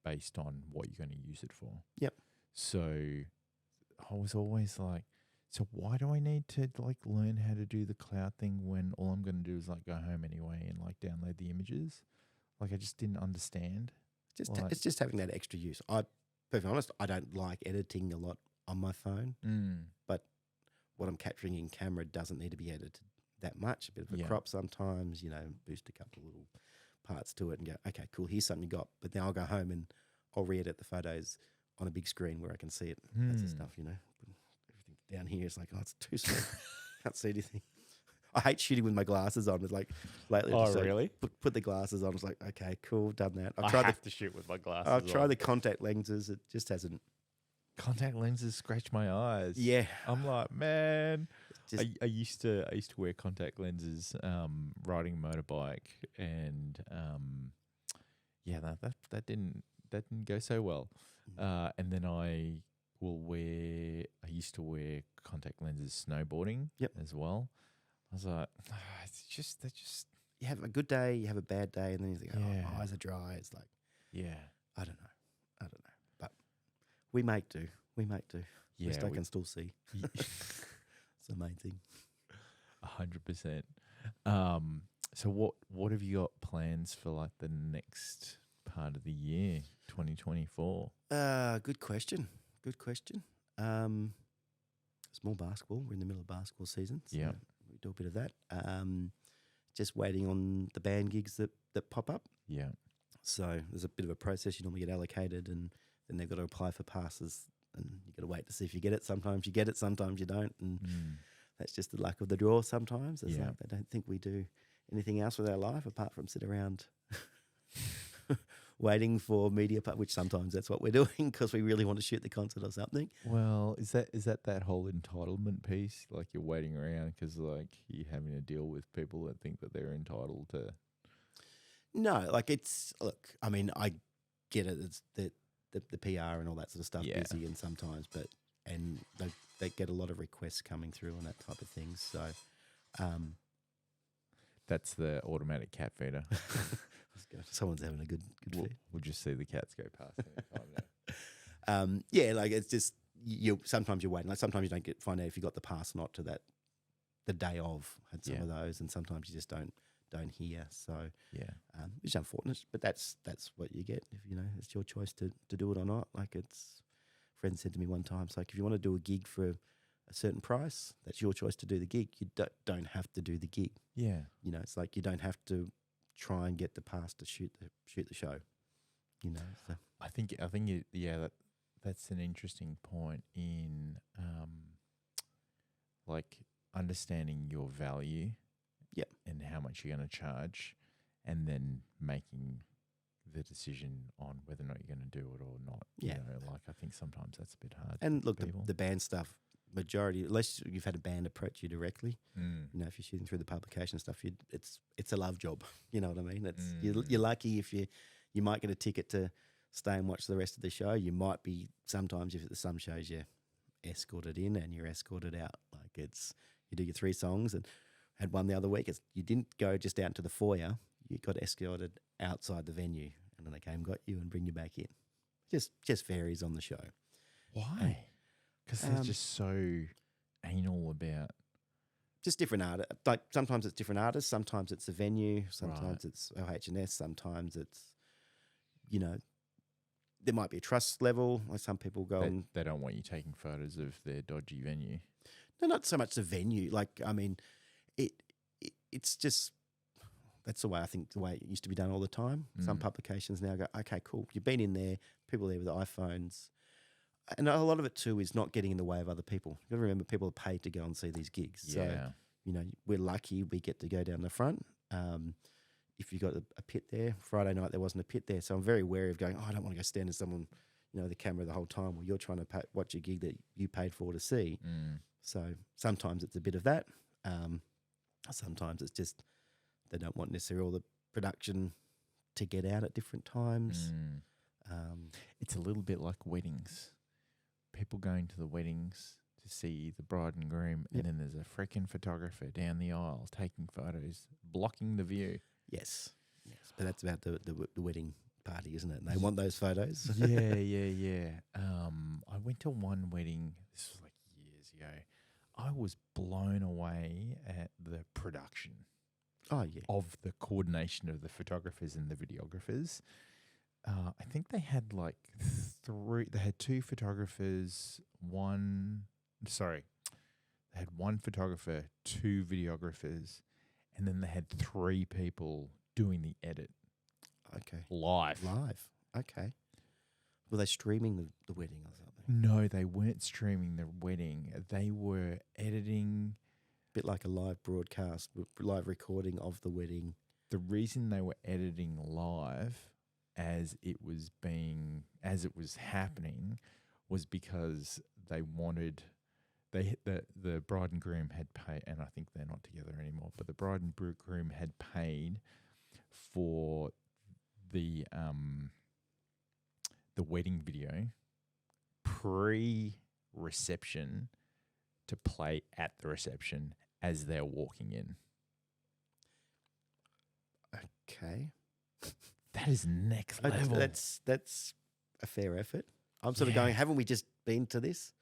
based on what you're going to use it for. Yep. So I was always like, so why do I need to, like, learn how to do the cloud thing when all I'm going to do is, like, go home anyway and, like, download the images? Like, I just didn't understand. It's just having that extra use. Perfectly honest, I don't like editing a lot on my phone, but what I'm capturing in camera doesn't need to be edited that much. A bit of a crop sometimes, you know, boost a couple of little parts to it and go, okay, cool, here's something you got. But then I'll go home and I'll re-edit the photos on a big screen where I can see it. That's the stuff, you know. Everything down here is like, oh, it's too small. Can't see anything. I hate shooting with my glasses on. It's like lately. Oh, just really? Put the glasses on. It's like, okay, cool, done that. I have to shoot with my glasses I've tried the contact lenses. It just hasn't. Contact lenses scratch my eyes. Yeah, I'm like, man. I used to wear contact lenses riding a motorbike, and that didn't go so well. And then I used to wear contact lenses snowboarding as well. I was like, it's just you have a good day, you have a bad day, and then you think, oh, my eyes are dry. It's like, I don't know, but we make do. Yeah, Best I can still see. It's the main thing. 100%. So what have you got plans for, like, the next part of the year, 2024? Good question. Small basketball. We're in the middle of basketball season. So we do a bit of that. Just waiting on the band gigs that pop up. Yeah. So there's a bit of a process. You normally get allocated and then they've got to apply for passes, and you got to wait to see if you get it. Sometimes you get it, sometimes you don't, and that's just the luck of the draw. Sometimes it's like they don't think we do anything else with our life apart from sit around waiting for media, which sometimes that's what we're doing because we really want to shoot the concert or something. Well, is that whole entitlement piece? Like you're waiting around because like you're having to deal with people that think that they're entitled to. No, like look. I mean, I get it. It's the PR and all that sort of stuff busy, and sometimes, and they get a lot of requests coming through and that type of thing. So, that's the automatic cat feeder. Someone's having a good feed. We'll just see the cats go past any time now. Like it's just sometimes you're waiting. Like sometimes you don't find out if you got the pass or not to that the day of. Had some of those, and sometimes you just don't hear. So it's unfortunate, but that's what you get. If it's your choice to do it or not. Like a friend said to me one time, it's like if you want to do a gig for a certain price, that's your choice to do the gig. You don't have to do the gig. Yeah, it's like you don't have to try and get the pass to shoot the show. So. I think that's an interesting point in like understanding your value. Yep. And how much you're going to charge, and then making the decision on whether or not you're going to do it or not. Yeah. Like I think sometimes that's a bit hard. And look, the band stuff, majority, unless you've had a band approach you directly, if you're shooting through the publication stuff, it's a love job. You know what I mean? It's you're lucky if you might get a ticket to stay and watch the rest of the show. You might be sometimes if there's some shows you're escorted in and you're escorted out. Like you do your 3 songs and. Had one the other week. You didn't go just out to the foyer. You got escorted outside the venue, and then they came, got you, and bring you back in. Just varies on the show. Why? Because they're just so anal about. Just different art. Like sometimes it's different artists. Sometimes it's a venue. Sometimes it's OH&S. Sometimes it's, there might be a trust level. Like some people go they don't want you taking photos of their dodgy venue. No, not so much the venue. Like I mean. It's just that's the way it used to be done all the time. Some publications now go, okay, cool. You've been in there, people there with iPhones. And a lot of it too is not getting in the way of other people. You've got to remember people are paid to go and see these gigs. Yeah. So, we're lucky we get to go down the front. If you got a pit there, Friday night there wasn't a pit there. So I'm very wary of going, I don't want to go stand in someone, the camera the whole time while you're trying to watch a gig that you paid for to see. So sometimes it's a bit of that. Sometimes it's just they don't want necessarily all the production to get out at different times. It's a little bit like weddings. People going to the weddings to see the bride and groom, and then there's a freaking photographer down the aisle taking photos, blocking the view. Yes. But that's about the wedding party, isn't it? And they want those photos. Yeah. I went to one wedding. This was like years ago. I was blown away at the production of the coordination of the photographers and the videographers. I think they had like 3. They had 2 photographers. They had 1 photographer, 2 videographers, and then they had 3 people doing the edit. Okay. Live. Okay. Were they streaming the wedding or something? No, they weren't streaming the wedding. They were editing. A bit like a live broadcast, live recording of the wedding. The reason they were editing live as it was happening was because they wanted the bride and groom had paid, and I think they're not together anymore, but the bride and groom had paid for the wedding video pre-reception to play at the reception as they're walking in. Okay. That is next level. That's a fair effort. I'm sort of going, haven't we just been to this?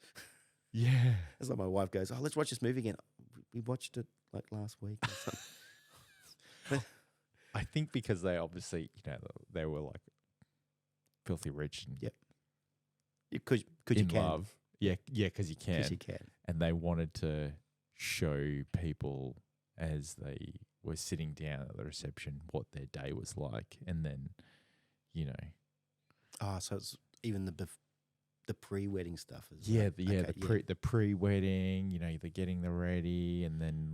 Yeah. It's like my wife goes, let's watch this movie again. We watched it like last week or something. I think because they obviously, they were like filthy rich and Because in you can. love. Yeah, because you can. Because you can. And they wanted to show people as they were sitting down at the reception what their day was like, and then, So it's even the pre-wedding stuff as Yeah, well. the pre-wedding, you know, they're getting the ready, and then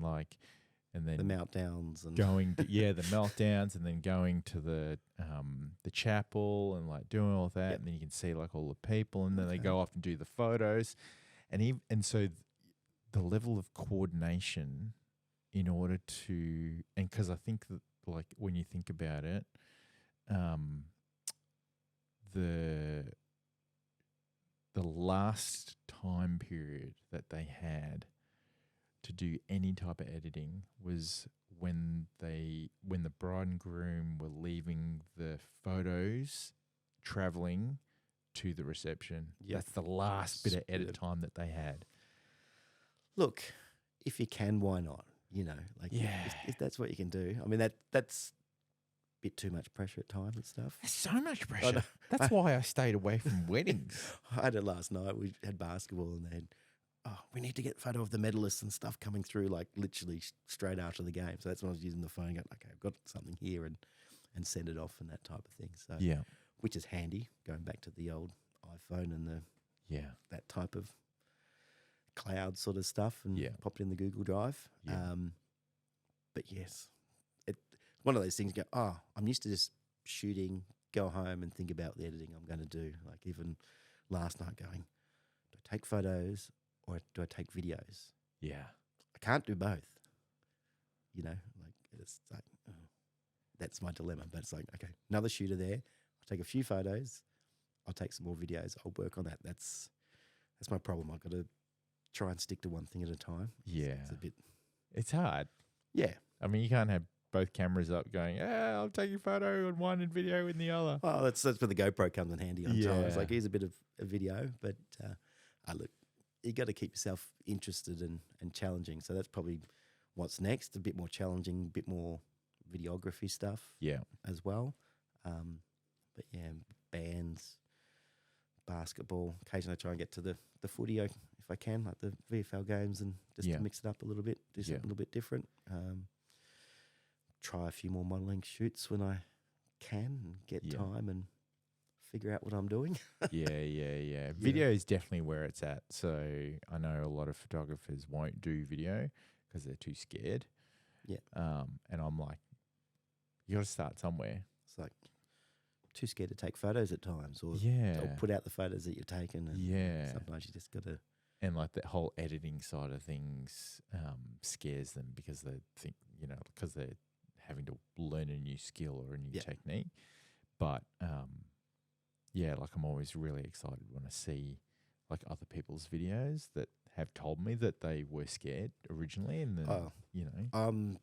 the meltdowns and the meltdowns, and then going to the chapel and like doing all that, Yep. and then you can see like all the people, and then they go off and do the photos, and so the level of coordination in order to, and because I think that like when you think about it, the last time period that they had to do any type of editing was when the bride and groom were leaving the photos, traveling to the reception. Yep. That's the last bit of edit time that they had. Look, if you can, why not? You know, like if that's what you can do. I mean, that's a bit too much pressure at times and stuff. There's so much pressure. That's why I stayed away from weddings. I had it last night. We had basketball and they had, we need to get a photo of the medalists and stuff coming through like literally straight after the game. So that's when I was using the phone going, okay, I've got something here and send it off and that type of thing. So which is handy, going back to the old iPhone and that type of cloud sort of stuff and popped in the Google Drive. But yes, it's one of those things you go, I'm used to just shooting, go home and think about the editing I'm going to do. Like even last night going, do I take photos or do I take videos? Yeah. I can't do both. You know, like it's like, that's my dilemma. But it's like, okay, another shooter there. I'll take a few photos. I'll take some more videos. I'll work on that. That's my problem. I've got to try and stick to one thing at a time. Yeah. It's a bit. It's hard. Yeah. I mean, you can't have both cameras up going, I'll take a photo in one and video in the other. Well, that's where the GoPro comes in handy on times. Like, here's a bit of a video, but look, you got to keep yourself interested and challenging. So that's probably what's next, a bit more challenging, a bit more videography stuff as well. But yeah, bands, basketball. Occasionally I try and get to the footy if I can, like the VFL games, and just to mix it up a little bit, do something a little bit different. Try a few more modelling shoots when I can and get time and figure out what I'm doing. Video is definitely where it's at. So I know a lot of photographers won't do video because they're too scared. Yeah. And I'm like, you got to start somewhere. It's like too scared to take photos at times, or put out the photos that you've taken. And sometimes you just got to. And like the whole editing side of things scares them because they think, because they're having to learn a new skill or a new technique. But like I'm always really excited when I see like other people's videos that have told me that they were scared originally, and then I'm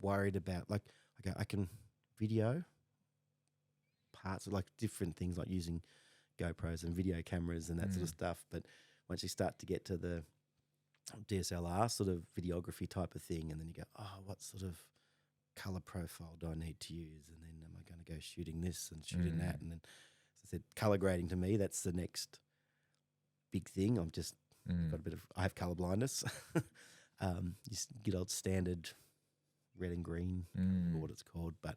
worried about like I can video parts of like different things like using GoPros and video cameras and that sort of stuff, but once you start to get to the DSLR sort of videography type of thing, and then you go, what sort of color profile do I need to use? And then am I going to go shooting this and shooting that? And then, as I said, color grading to me, that's the next big thing. I'm just got I have color blindness. Just good old standard red and green, or what it's called. But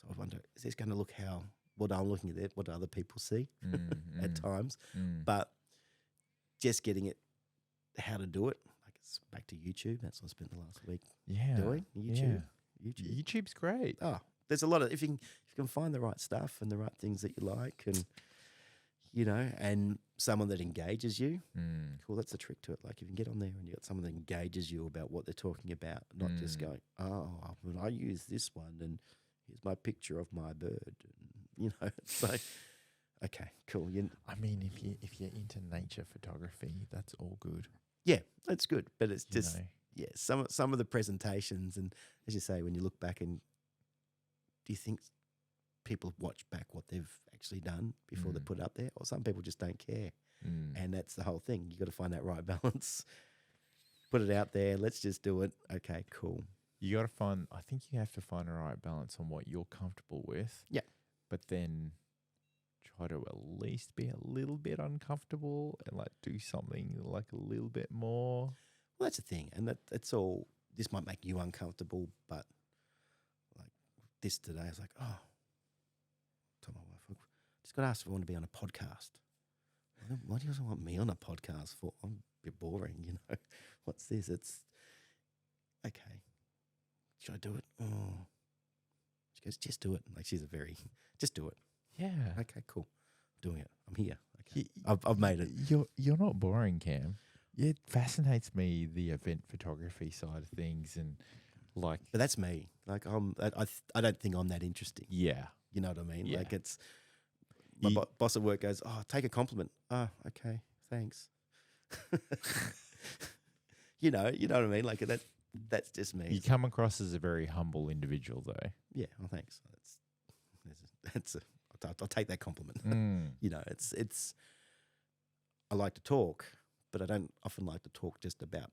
so I wonder, is this going to look what I'm looking at, what other people see at times? But just getting it, how to do it. Like it's back to YouTube. That's what I spent the last week doing. YouTube. YouTube's great. There's a lot of if you can find the right stuff and the right things that you like, and and someone that engages you. Cool, that's the trick to it. Like if you can get on there and you got someone that engages you about what they're talking about, not just going, I use this one and here's my picture of my bird. And, it's like, okay, cool. I mean, if you're into nature photography, that's all good. Yeah, that's good. But it's just some of the presentations, and as you say, when you look back, and do you think people watch back what they've actually done before they put it up there, or some people just don't care? And that's the whole thing. You got to find that right balance. Put it out there. Let's just do it. Okay, cool. You got to find. I think you have to find the right balance on what you're comfortable with. Yeah, but then try to at least be a little bit uncomfortable and like do something like a little bit more. Well, that's the thing, and that's all. This might make you uncomfortable, but like this today, I was like, told my wife, got asked if I want to be on a podcast. Why do you want me on a podcast for? I'm a bit boring, you know. What's this? It's okay. Should I do it? Oh, she goes, just do it. Like she's just do it. Yeah. Okay, cool. I'm doing it. I'm here. Okay, I've made it. You're not boring, Cam. It fascinates me, the event photography side of things, and like. But that's me. Like I don't think I'm that interesting. Yeah. You know what I mean? Yeah. Like it's my boss at work goes, oh, take a compliment. Oh, okay, thanks. you know what I mean? Like that's just me. You come across as a very humble individual, though. Yeah, well, thanks. I'll take that compliment. You know, it's. I like to talk, but I don't often like to talk just about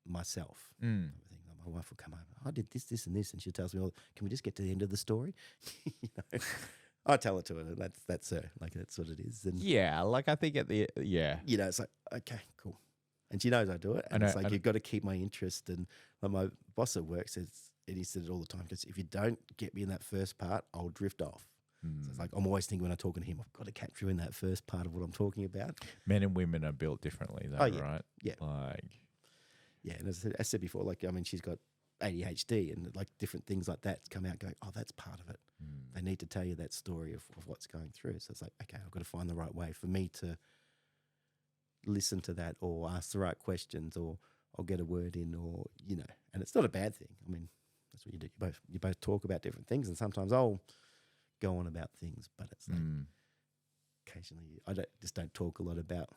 myself. My wife will come over. I did this, and this, and she tells me, "Oh, can we just get to the end of the story?" You know, I tell it to her, and that's her. Like that's what it is. And yeah, like I think you know, it's like okay, cool, and she knows I do it, and it's like you've got to keep my interest. And like my boss at work says, and he said it all the time, because if you don't get me in that first part, I'll drift off. So it's like I'm always thinking when I'm talking to him, I've got to capture you in that first part of what I'm talking about. Men and women are built differently, though, right? Yeah. Like, yeah, and as I said before, like I mean, she's got ADHD and like different things like that come out going, oh, that's part of it. They need to tell you that story of what's going through. So it's like, okay, I've got to find the right way for me to listen to that or ask the right questions or I'll get a word in or, you know, and it's not a bad thing. I mean, that's what you do. You both talk about different things and sometimes I'll go on about things, but it's like occasionally I don't talk a lot about,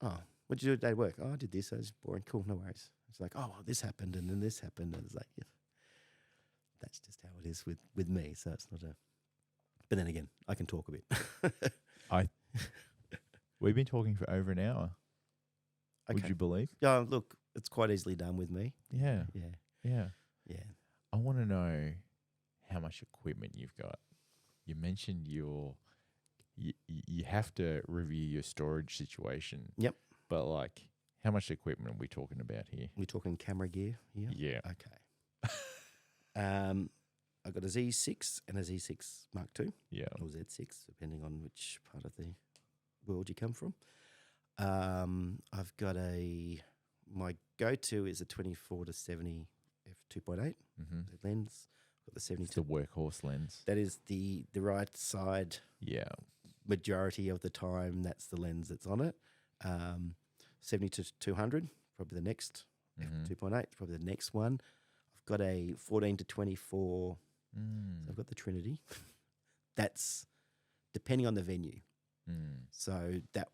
oh, what did you do today at work? Oh, I did this. That was boring. Cool, no worries. It's like, oh, well, this happened and then this happened. And it's like, yeah, that's just how it is with me. So it's not a, but then again, I can talk a bit. We've been talking for over an hour. Okay. Would you believe? Yeah, look, it's quite easily done with me. Yeah. Yeah. Yeah. Yeah. I want to know how much equipment you've got. You mentioned you have to review your storage situation. Yep. But like, how much equipment are we talking about here? We're talking camera gear here? Yeah. Okay. I got a Z6 and a Z6 Mark II. Yeah. Or Z6, depending on which part of the world you come from. I've got my go-to is a 24 to 70 f2.8 the lens. Got the 72. It's the workhorse lens. That is the right side. Yeah. Majority of the time, that's the lens that's on it. 70 to 200, probably the next. F2.8, probably the next one. I've got a 14 to 24. So I've got the Trinity. That's depending on the venue. So that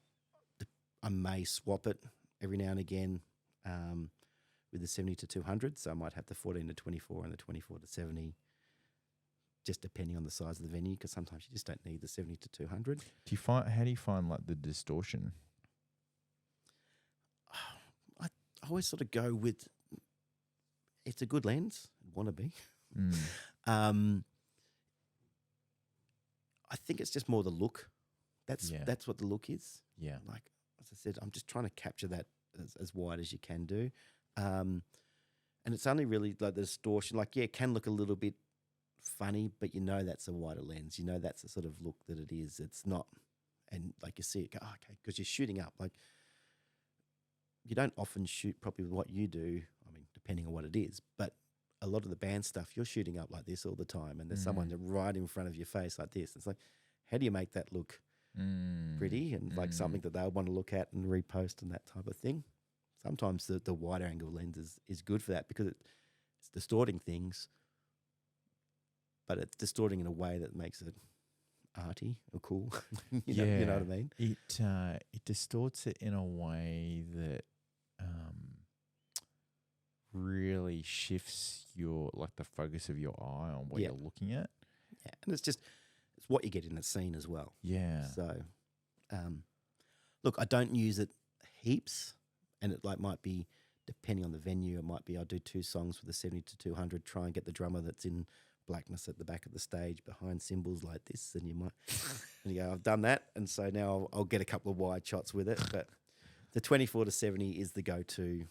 I may swap it every now and again with the 70 to 200. So I might have the 14 to 24 and the 24 to 70, just depending on the size of the venue, because sometimes you just don't need the 70 to 200. How do you find like the distortion? I always sort of go with, it's a good lens, want to be. I think it's just more the look. That's what the look is. Yeah. Like, as I said, I'm just trying to capture that as wide as you can do. And it's only really like the distortion. Like, yeah, it can look a little bit funny, but you know that's a wider lens. You know that's the sort of look that it is. It's not, and like you see it go, oh, okay, because you're shooting up. Like, you don't often shoot properly with what you do. I mean, depending on what it is, but a lot of the band stuff, you're shooting up like this all the time, and there's someone right in front of your face like this. It's like, how do you make that look pretty and like something that they'll want to look at and repost and that type of thing? Sometimes the wider angle lens is good for that because it's distorting things, but it's distorting in a way that makes it arty or cool. you know what I mean? It distorts it in a way that really shifts the focus of your eye on what you're looking at. Yeah, and it's what you get in the scene as well. Yeah. So, look, I don't use it heaps, and it might be depending on the venue. It might be I'll do 2 songs with a 70 to 200, try and get the drummer that's in blackness at the back of the stage behind cymbals like this, and you might and you go, I've done that, and so now I'll get a couple of wide shots with it. But the 24 to 70 is the go-to.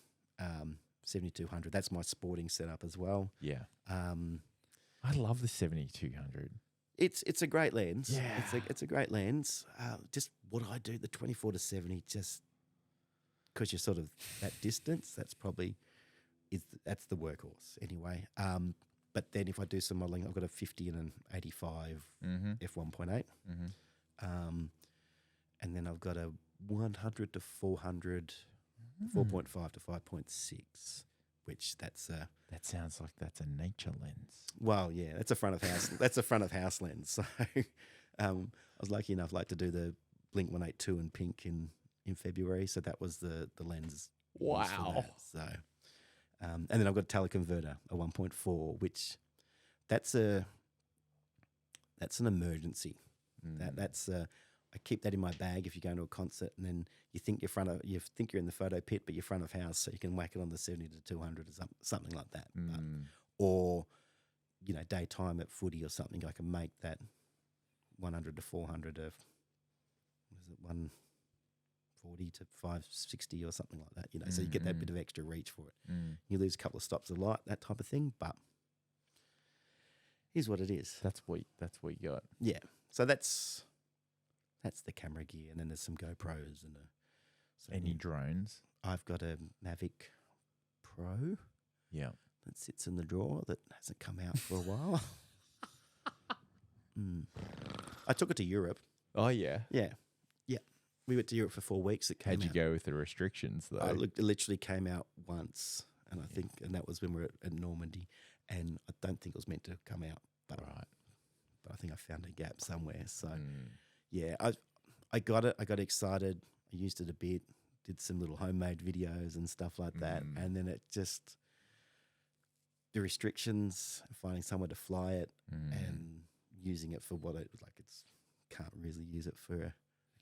7200. That's my sporting setup as well. Yeah. I love the 7200. It's a great lens. Yeah. It's a great lens. Just what I do, the 24-70, just because you're sort of that distance, that's probably that's the workhorse anyway. But then if I do some modelling, I've got a 50 and an 85 f1.8. And then I've got a 100 to 400, 4.5 to 5.6, which that sounds like that's a nature lens. Well, yeah, that's a front of house. That's a front of house lens. So I was lucky enough to do the Blink 182 in pink in February. So that was the lens. used for that. So, and then I've got a teleconverter, a 1.4, which that's an emergency. That's I keep that in my bag if you go to a concert, and then you think you're in the photo pit, but you're front of house, so you can whack it on the 70 to 200 or something like that. Or daytime at footy or something, I can make that 100 to 400 of 140 to 560 or something like that. So you get that bit of extra reach for it. You lose a couple of stops of light, that type of thing, but here's what it is. That's what you got. Yeah. So that's the camera gear, and then there's some GoPros and any drones. I've got a Mavic Pro. Yeah. That sits in the drawer that hasn't come out for a while. I took it to Europe. Oh yeah. Yeah. We went to Europe for 4 weeks. It came How'd you out. go with the restrictions though? It literally came out once, and and that was when we were at Normandy, and I don't think it was meant to come out. But, but I think I found a gap somewhere. So yeah, I got it. I got excited. I used it a bit. Did some little homemade videos and stuff like that, and then it just the restrictions, finding somewhere to fly it, and using it for what it like. Can't really use it for a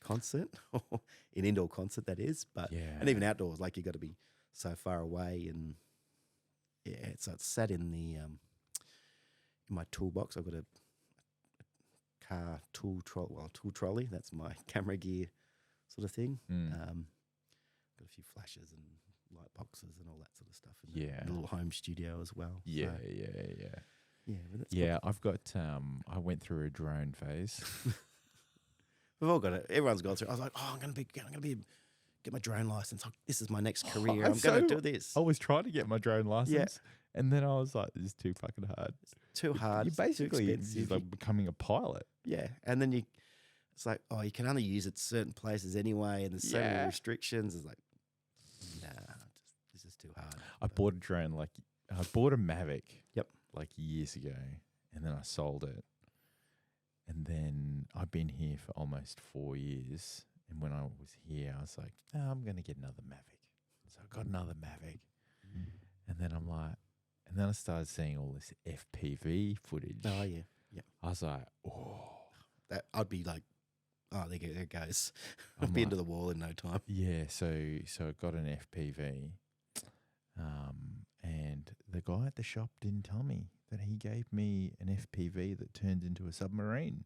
concert or an indoor concert, that is, but and even outdoors, like you got to be so far away, and so it's sat in the in my toolbox. I've got a car tool trolley. That's my camera gear sort of thing. Got a few flashes and light boxes and all that sort of stuff. And a little home studio as well. Yeah. But Yeah, I've got. I went through a drone phase. We've all got it. Everyone's gone through. I was like, I'm gonna get my drone license. This is my next career. I'm gonna do this. I was trying to get my drone license, and then I was like, "This is too fucking hard. It's too hard. You're basically it's like becoming a pilot." Yeah, and then it's like, you can only use it certain places anyway, and there's so many restrictions. It's like, nah, this is too hard. I bought a drone I bought a Mavic. Yep. Like years ago, and then I sold it. And then I've been here for almost 4 years. And when I was here, I was like, I'm going to get another Mavic. So I got another Mavic. And then and then I started seeing all this FPV footage. Oh, yeah. I was like, I'd be like, there it goes. I'd be into the wall in no time. Yeah, so I got an FPV. And the guy at the shop didn't tell me that he gave me an FPV that turns into a submarine.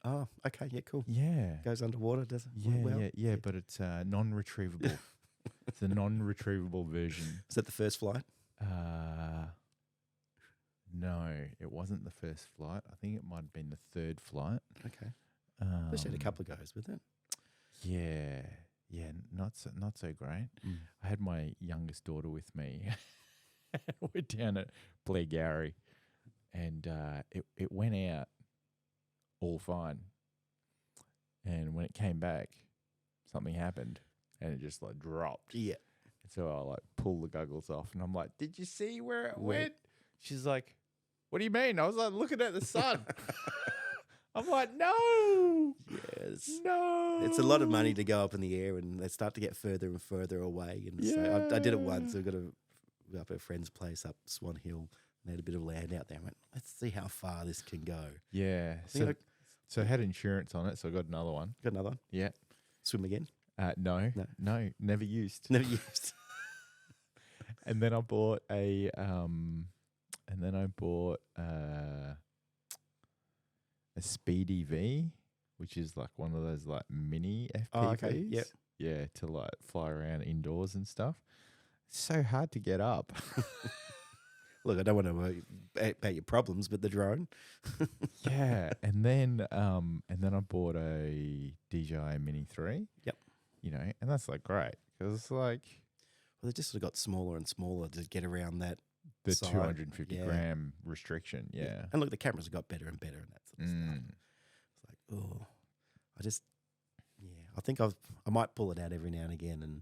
Oh, okay, yeah, cool. Yeah. Goes underwater, does it? Yeah, but it's non-retrievable. It's a non-retrievable version. Is that the first flight? No, it wasn't the first flight. I think it might have been the third flight. Okay. Just had a couple of goes with it. Yeah, not so great. I had my youngest daughter with me. We're down at Blairgowrie, and it went out all fine. And when it came back, something happened, and it just dropped. Yeah. So I pull the goggles off, and I'm like, "Did you see where it went?" She's like, "What do you mean?" I was like, looking at the sun. I'm like, no. Yes. No. It's a lot of money to go up in the air, and they start to get further and further away. And so I did it once. I got up at a friend's place up Swan Hill, and they had a bit of land out there. I went, let's see how far this can go. Yeah. So I had insurance on it, so I got another one. Got another one? Yeah. Swim again? No, never used. Never used. And then I bought a Speedy V, which is one of those mini FPVs. Oh, okay. Yep. Yeah, to fly around indoors and stuff. It's so hard to get up. Look, I don't want to worry about your problems, but the drone. Yeah, and then I bought a DJI Mini 3. Yep. You know, and that's like great because it's like Well, they just sort of got smaller and smaller to get around that. the Side. 250 gram restriction. Yeah. And look, the cameras have got better and better and that sort of stuff. It's like, oh, I think I might pull it out every now and again and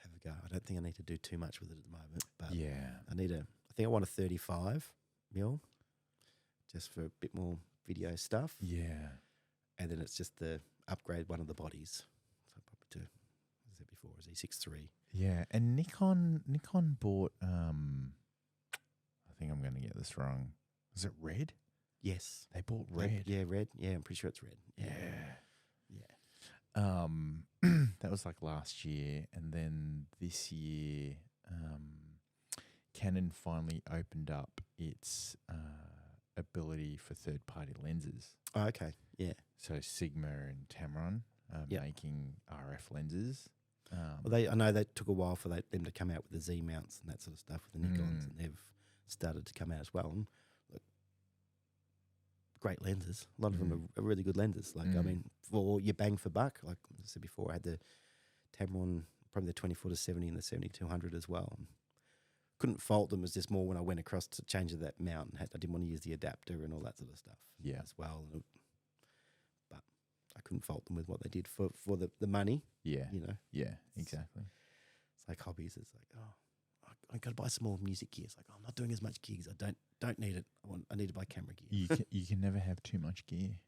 have a go. I don't think I need to do too much with it at the moment, but I think I want a 35 mil just for a bit more video stuff. Yeah. And then it's just the upgrade one of the bodies. So probably to, as I said before, is E6 III. Yeah, and Nikon bought I think I'm going to get this wrong. Is it red? Yes. They bought red. Yeah, red. Yeah, I'm pretty sure it's red. Yeah. That was like last year, and then this year, Canon finally opened up its ability for third-party lenses. Oh, okay. Yeah. So Sigma and Tamron are making RF lenses. Well, I know they took a while for them to come out with the Z mounts and that sort of stuff with the Nikons, and they've started to come out as well. And look, great lenses. A lot of them are really good lenses. Like, I mean, for your bang for buck, like I said before, I had the Tamron, probably the 24-70 and the 70-200 as well. Couldn't fault them. It was just more when I went across to change that mount, and I didn't want to use the adapter and all that sort of stuff as well. But I couldn't fault them with what they did for the money. Yeah. You know? Yeah, exactly. It's like hobbies. It's like, I got to buy some more music gear. It's like, I'm not doing as much gigs. I don't need it. I need to buy camera gear. You can never have too much gear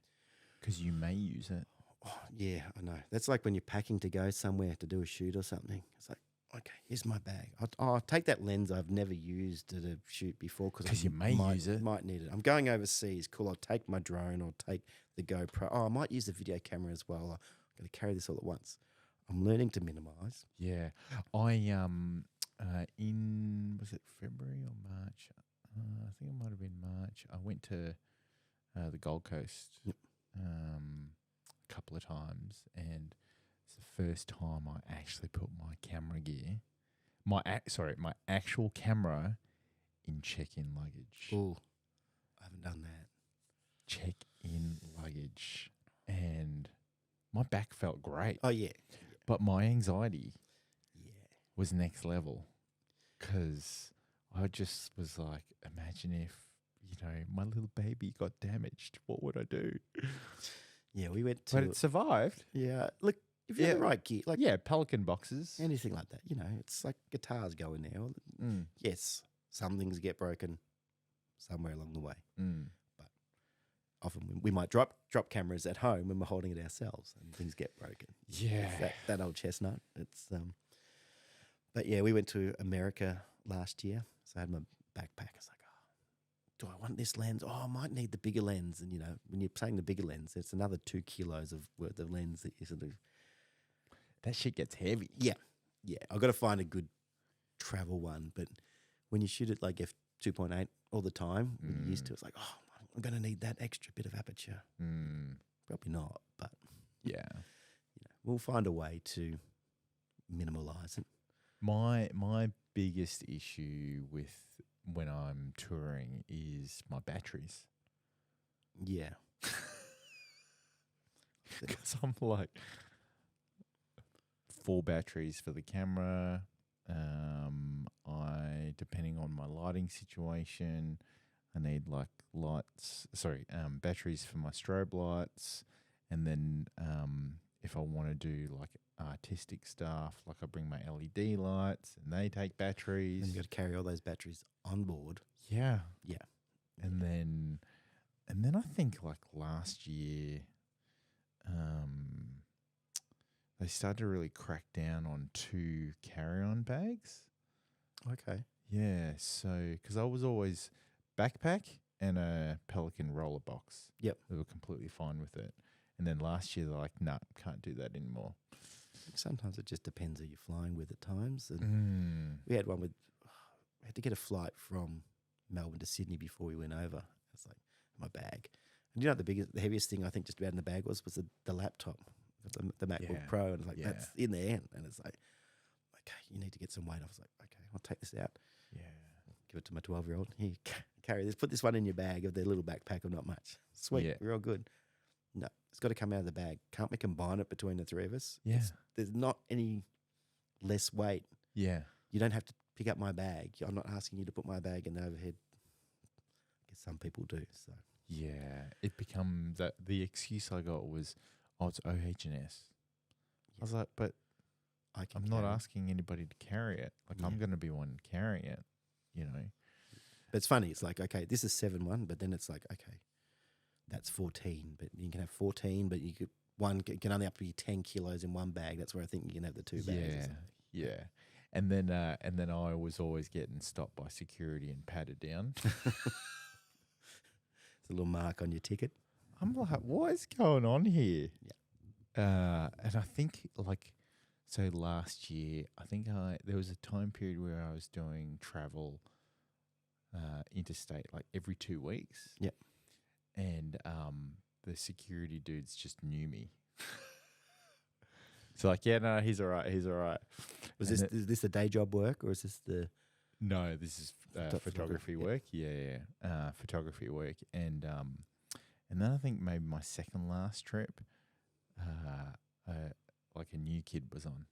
because you may use it. Oh, yeah, I know. That's like when you're packing to go somewhere to do a shoot or something. It's like, okay, here's my bag. I'll take that lens I've never used at a shoot before because you may use it. Might need it. I'm going overseas. Cool. I'll take my drone or take the GoPro. Oh, I might use the video camera as well. I'm going to carry this all at once. I'm learning to minimize. Yeah. I in was it February or March? I think it might have been March. I went to the Gold Coast a couple of times, and it's the first time I actually put my camera gear, my actual camera, in check-in luggage. Oh, I haven't done that. Check-in luggage, and my back felt great. Oh yeah. But my anxiety was next level because I just was like, imagine if, my little baby got damaged. What would I do? Yeah, we went to... But it survived. Yeah. Look, if you have the right gear... like Pelican boxes. anything like that, it's like guitars go in there. Yes, some things get broken somewhere along the way. But often we might drop cameras at home when we're holding it ourselves and things get broken. Yeah. It's that old chestnut. It's But yeah, we went to America last year, so I had my backpack. It's like, do I want this lens? Oh, I might need the bigger lens. And when you're saying the bigger lens, it's another 2 kilos of worth of lens that you sort of... That shit gets heavy. Yeah. I've got to find a good travel one. But when you shoot at like f2.8 all the time, when you're used to it, it's like, I'm going to need that extra bit of aperture. Probably not, but yeah, we'll find a way to minimalize it. My biggest issue with when I'm touring is my batteries. Yeah. Because I'm like 4 batteries for the camera. Depending on my lighting situation, I need like batteries for my strobe lights. And then if I want to do like artistic stuff, like I bring my LED lights and they take batteries. And you got to carry all those batteries on board. Yeah. Yeah. And then I think like last year, they started to really crack down on 2 carry-on bags. Okay. Yeah. So, because I was always backpack and a Pelican roller box. Yep. They were completely fine with it. And then last year they're like, nah, can't do that anymore. Sometimes it just depends who you're flying with at times. And we had one we had to get a flight from Melbourne to Sydney before we went over. It's like my bag. And the heaviest thing I think just about in the bag was the laptop, the MacBook Pro. And it's like, that's in there. And it's like, okay, you need to get some weight. I was like, okay, I'll take this out. Yeah. give it to my 12-year-old. Here, carry this. Put this one in your bag of their little backpack of not much. Sweet, Yeah. we're all good. No, it's got to come out of the bag. Can't we combine it between the three of us? Yeah. There's not any less weight. Yeah. You don't have to pick up my bag. I'm not asking you to put my bag in the overhead. I guess some people do. So Yeah. It becomes that the excuse I got was, oh, it's OH&S. I was like, but I'm not asking anybody to carry it. Like, I'm going to be one carrying it, you know. But it's funny. It's like, okay, this is 7-1, but then it's like, okay, that's 14. But you can have 14, but you can only up to be 10 kilos in one bag. That's where I think you can have the two bags. Yeah, yeah. And then I was always getting stopped by security and patted down. It's a little mark on your ticket. I'm like, what is going on here? Yeah. And I think so last year, I think there was a time period where I was doing travel interstate like every 2 weeks. Yep. And the security dudes just knew me. So like, yeah, no, he's all right. He's all right. Is this the day job work or is this the? No, this is photography work. Yeah. Photography work. And then I think maybe my second last trip, like a new kid was on.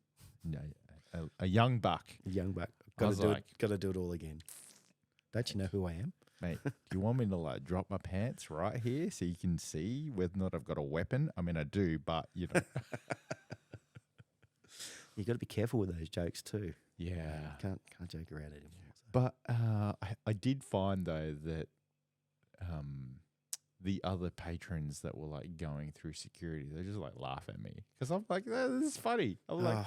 No, a young buck. A young buck. Got to do it all again. Don't you know who I am? Mate, do you want me to like drop my pants right here so you can see whether or not I've got a weapon? I mean, I do, but you know. You got to be careful with those jokes too. Yeah. Can't joke around anymore. So. But I did find though that the other patrons that were like going through security, they just like laugh at me because I'm like, oh, this is funny. I'm like,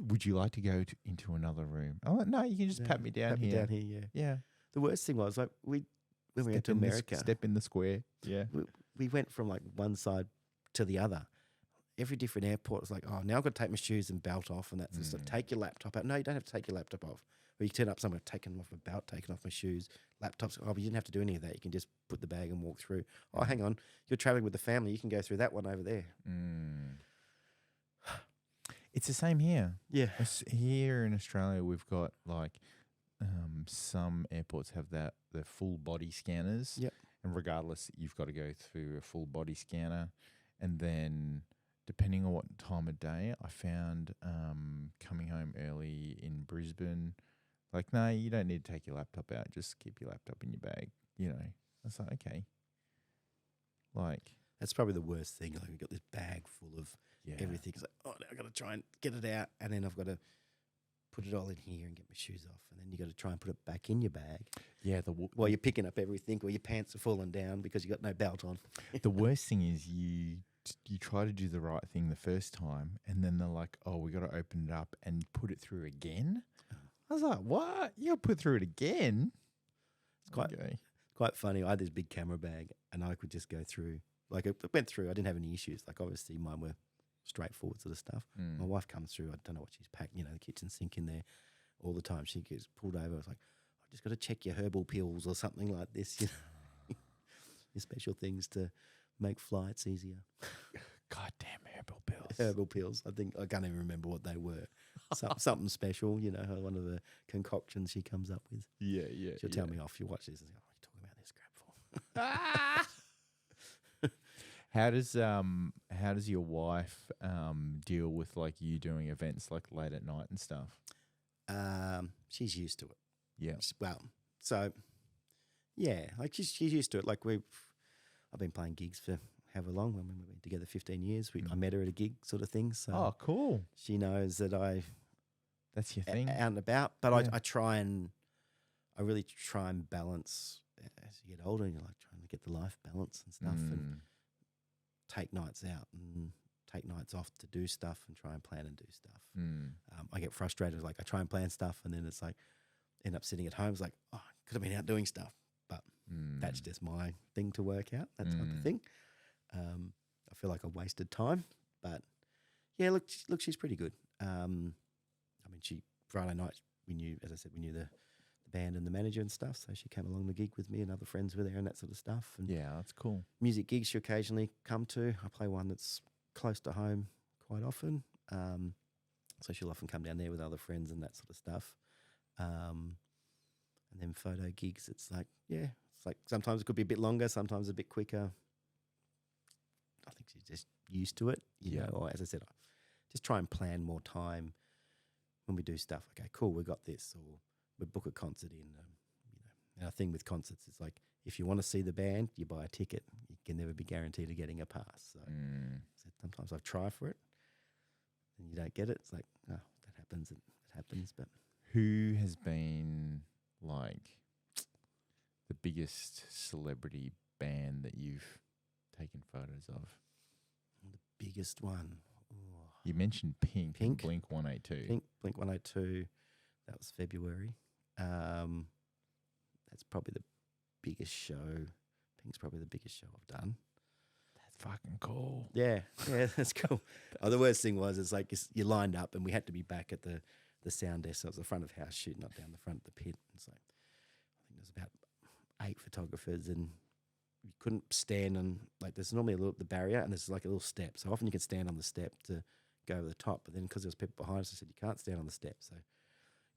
would you like to go into another room? I'm like, no, you can just pat me down here. Pat me down here, yeah. The worst thing was like when we went to America, step in the square. Yeah. We went from like one side to the other. Every different airport was like, oh, now I've got to take my shoes and belt off and that sort of stuff. Take your laptop out. No, you don't have to take your laptop off. Or you turn up somewhere, taking off my belt, taking off my shoes, laptops. Oh, but you didn't have to do any of that. You can just put the bag and walk through. Oh, hang on. You're traveling with the family. You can go through that one over there. It's the same here. Yeah. Here in Australia, we've got like some airports have the full body scanners. Yep. And regardless, you've got to go through a full body scanner. And then depending on what time of day, I found coming home early in Brisbane, like, no, you don't need to take your laptop out. Just keep your laptop in your bag. You know, I was like, okay. Like, that's probably the worst thing. Like, we've got this bag full of everything. It's like, oh, now I've got to try and get it out. And then I've got to put it all in here and get my shoes off. And then you got to try and put it back in your bag. Yeah. While you're picking up everything, or your pants are falling down because you got no belt on. The worst thing is you try to do the right thing the first time, and then they're like, oh, we got to open it up and put it through again. I was like, what? You got to put through it again? It's quite funny. I had this big camera bag, and I could just go through. Like, it went through. I didn't have any issues. Like, obviously, mine were straightforward sort of stuff. My wife comes through. I don't know what she's packed. You know, the kitchen sink in there all the time. She gets pulled over. I was like, I've just got to check your herbal pills or something like this. You know, your special things to make flights easier. Goddamn herbal pills. Herbal pills. I can't even remember what they were. Something special, you know, one of the concoctions she comes up with. Yeah. She'll tell me off. She'll watch this and say, oh, what are you talking about this crap for? How does your wife deal with like you doing events like late at night and stuff? She's used to it. Yeah. Well, so yeah, like she's used to it. Like I've been playing gigs for however long. I mean, we've been together 15 years. I met her at a gig sort of thing. So oh, cool. She knows that that's your thing, out and about. But I really try and balance as you get older. You're like trying to get the life balance and stuff, and take nights out and take nights off to do stuff and try and plan and do stuff. I get frustrated. Like I try and plan stuff, and then it's like end up sitting at home. It's like, oh, I could have been out doing stuff, but that's just my thing to work out. That type of thing. I feel like I wasted time, but yeah, look, she's pretty good. I mean, Friday night we knew the band and the manager and stuff, so she came along the gig with me and other friends were there and that sort of stuff. And yeah, that's cool. Music gigs she occasionally come to. I play one that's close to home quite often, so she'll often come down there with other friends and that sort of stuff. And then photo gigs, it's like sometimes it could be a bit longer, sometimes a bit quicker. I think you're just used to it, you know. Or as I said, I just try and plan more time when we do stuff. Okay, cool, we got this, or we book a concert in. And our thing with concerts is like, if you want to see the band, you buy a ticket. You can never be guaranteed of getting a pass. So sometimes I try for it, and you don't get it. It's like, oh, that happens. It happens. But who has been like the biggest celebrity band that you've taken photos of? The biggest one. Oh. You mentioned Pink. Blink 182. Blink 182. That was February. That's probably the biggest show. Pink's probably the biggest show I've done. That's fucking cool. Yeah, that's cool. The worst thing was, it's like you lined up and we had to be back at the sound desk. So it was the front of house shoot, not down the front of the pit. And so I think there's about 8 photographers, and you couldn't stand on, like, there's normally the barrier and there's like a little step. So often you can stand on the step to go over the top. But then because there was people behind us, I said, you can't stand on the step. So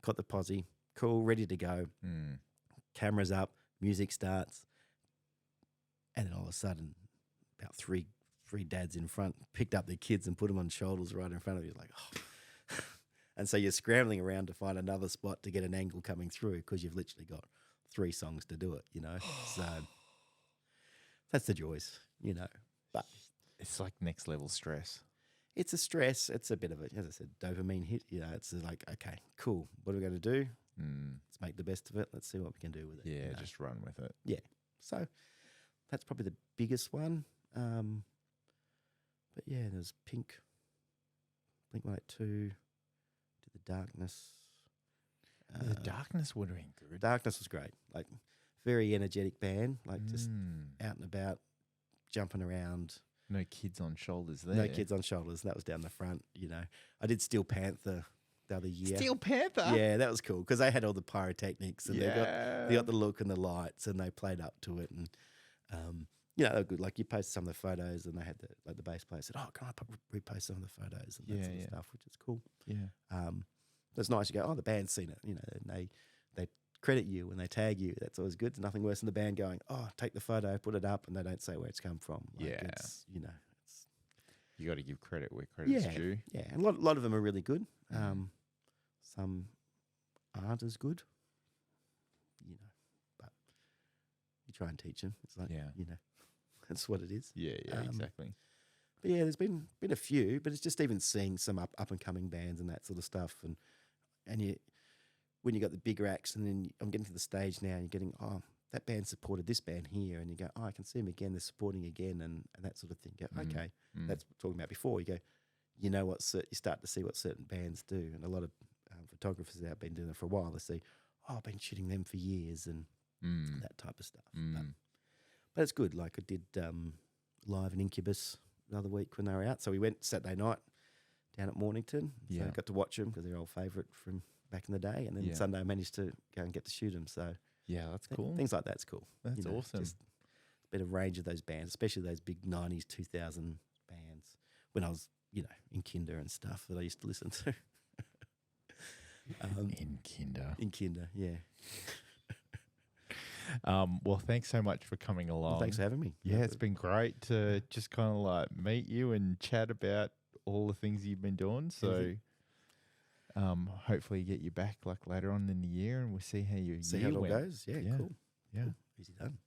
got the posse, cool, ready to go. Cameras up, music starts. And then all of a sudden, about three dads in front picked up their kids and put them on shoulders right in front of you. Like, oh. And so you're scrambling around to find another spot to get an angle coming through because you've literally got 3 songs to do it, you know. So that's the joys, you know. But it's like next level stress. It's a stress. It's a bit of a, as I said, dopamine hit. You know, it's like, okay, cool. What are we going to do? Let's make the best of it. Let's see what we can do with it. Yeah, you know? just run with it. Yeah. So that's probably the biggest one. But yeah, there's Pink, Blink 182, to the Darkness. The Darkness would have been good. Darkness was great. Like, very energetic band. Like, just out and about, jumping around. No kids on shoulders there. No kids on shoulders. That was down the front, you know. I did Steel Panther the other year. Steel Panther? Yeah, that was cool because they had all the pyrotechnics and they got the look and the lights and they played up to it. And, you know, they were good. Like, you posted some of the photos and they had the bass player said, oh, can I repost some of the photos and that sort of stuff, which is cool. Yeah. It's nice. You go, oh, the band's seen it, you know, and they credit you and they tag you. That's always good. There's nothing worse than the band going, oh, take the photo, put it up, and they don't say where it's come from. Like, it's, you know, it's, you got to give credit where credit's due. Yeah, and a lot of them are really good. Some aren't as good, you know, but you try and teach them. It's like, you know, that's what it is. Yeah, exactly. But yeah, there's been a few, but it's just even seeing some up and coming bands and that sort of stuff, and you, when you got the bigger acts, and then I'm getting to the stage now, and you're getting, oh, that band supported this band here, and you go, oh, I can see them again, they're supporting again, and that sort of thing. You go, okay, that's what we're talking about before. You go, you know what, you start to see what certain bands do, and a lot of photographers that have been doing it for a while, they see, oh, I've been shooting them for years, and that type of stuff. But it's good. Like, I did live in Incubus the other week when they were out, so we went Saturday night down at Mornington. So I got to watch them because they're old favourite from back in the day, and then Sunday I managed to go and get to shoot them. So yeah, that's cool. Things like that's cool. That's awesome. Just a bit of range of those bands, especially those big 90s, 2000 bands when I was, you know, in kinder and stuff that I used to listen to. In kinder, yeah. Well, thanks so much for coming along. Well, thanks for having me. Yeah, it's been great to just kind of like meet you and chat about all the things you've been doing. So hopefully get you back like later on in the year, and we'll see how your year how it all went. goes. Yeah, cool. Yeah. Cool. Easy done.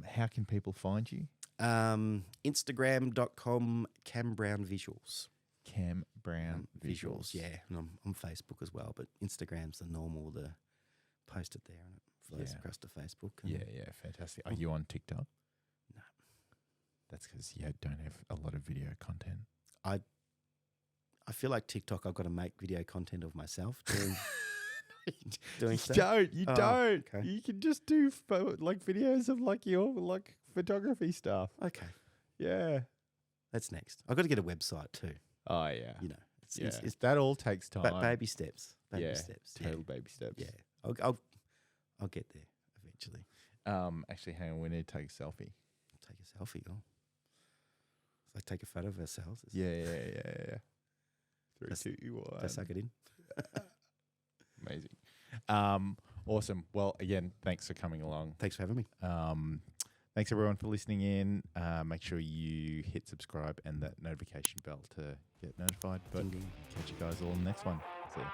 How can people find you? Instagram.com Cam Brown Visuals. Cam Brown Visuals. Yeah, and I'm on Facebook as well, but Instagram's the normal, the post it there and it flows across to Facebook. Yeah, fantastic. Are you on TikTok? No. That's because you don't have a lot of video content. I feel like TikTok, I've got to make video content of myself doing stuff. You don't. Okay. You can just do like videos of like your like photography stuff. Okay. Yeah. That's next. I've got to get a website too. Oh, yeah. You know, it's that all takes time. But baby steps. Baby steps. Total baby steps. Yeah. I'll get there eventually. Actually, hang on. We need to take a selfie. Take a selfie. Oh. It's like take a photo of ourselves. Yeah. 3, 2, 1. Let's suck it in. Amazing. Awesome. Well, again, thanks for coming along. Thanks for having me. Thanks everyone for listening in. Make sure you hit subscribe and that notification bell to get notified. But Ding, ding. catch you guys all in the next one. See ya.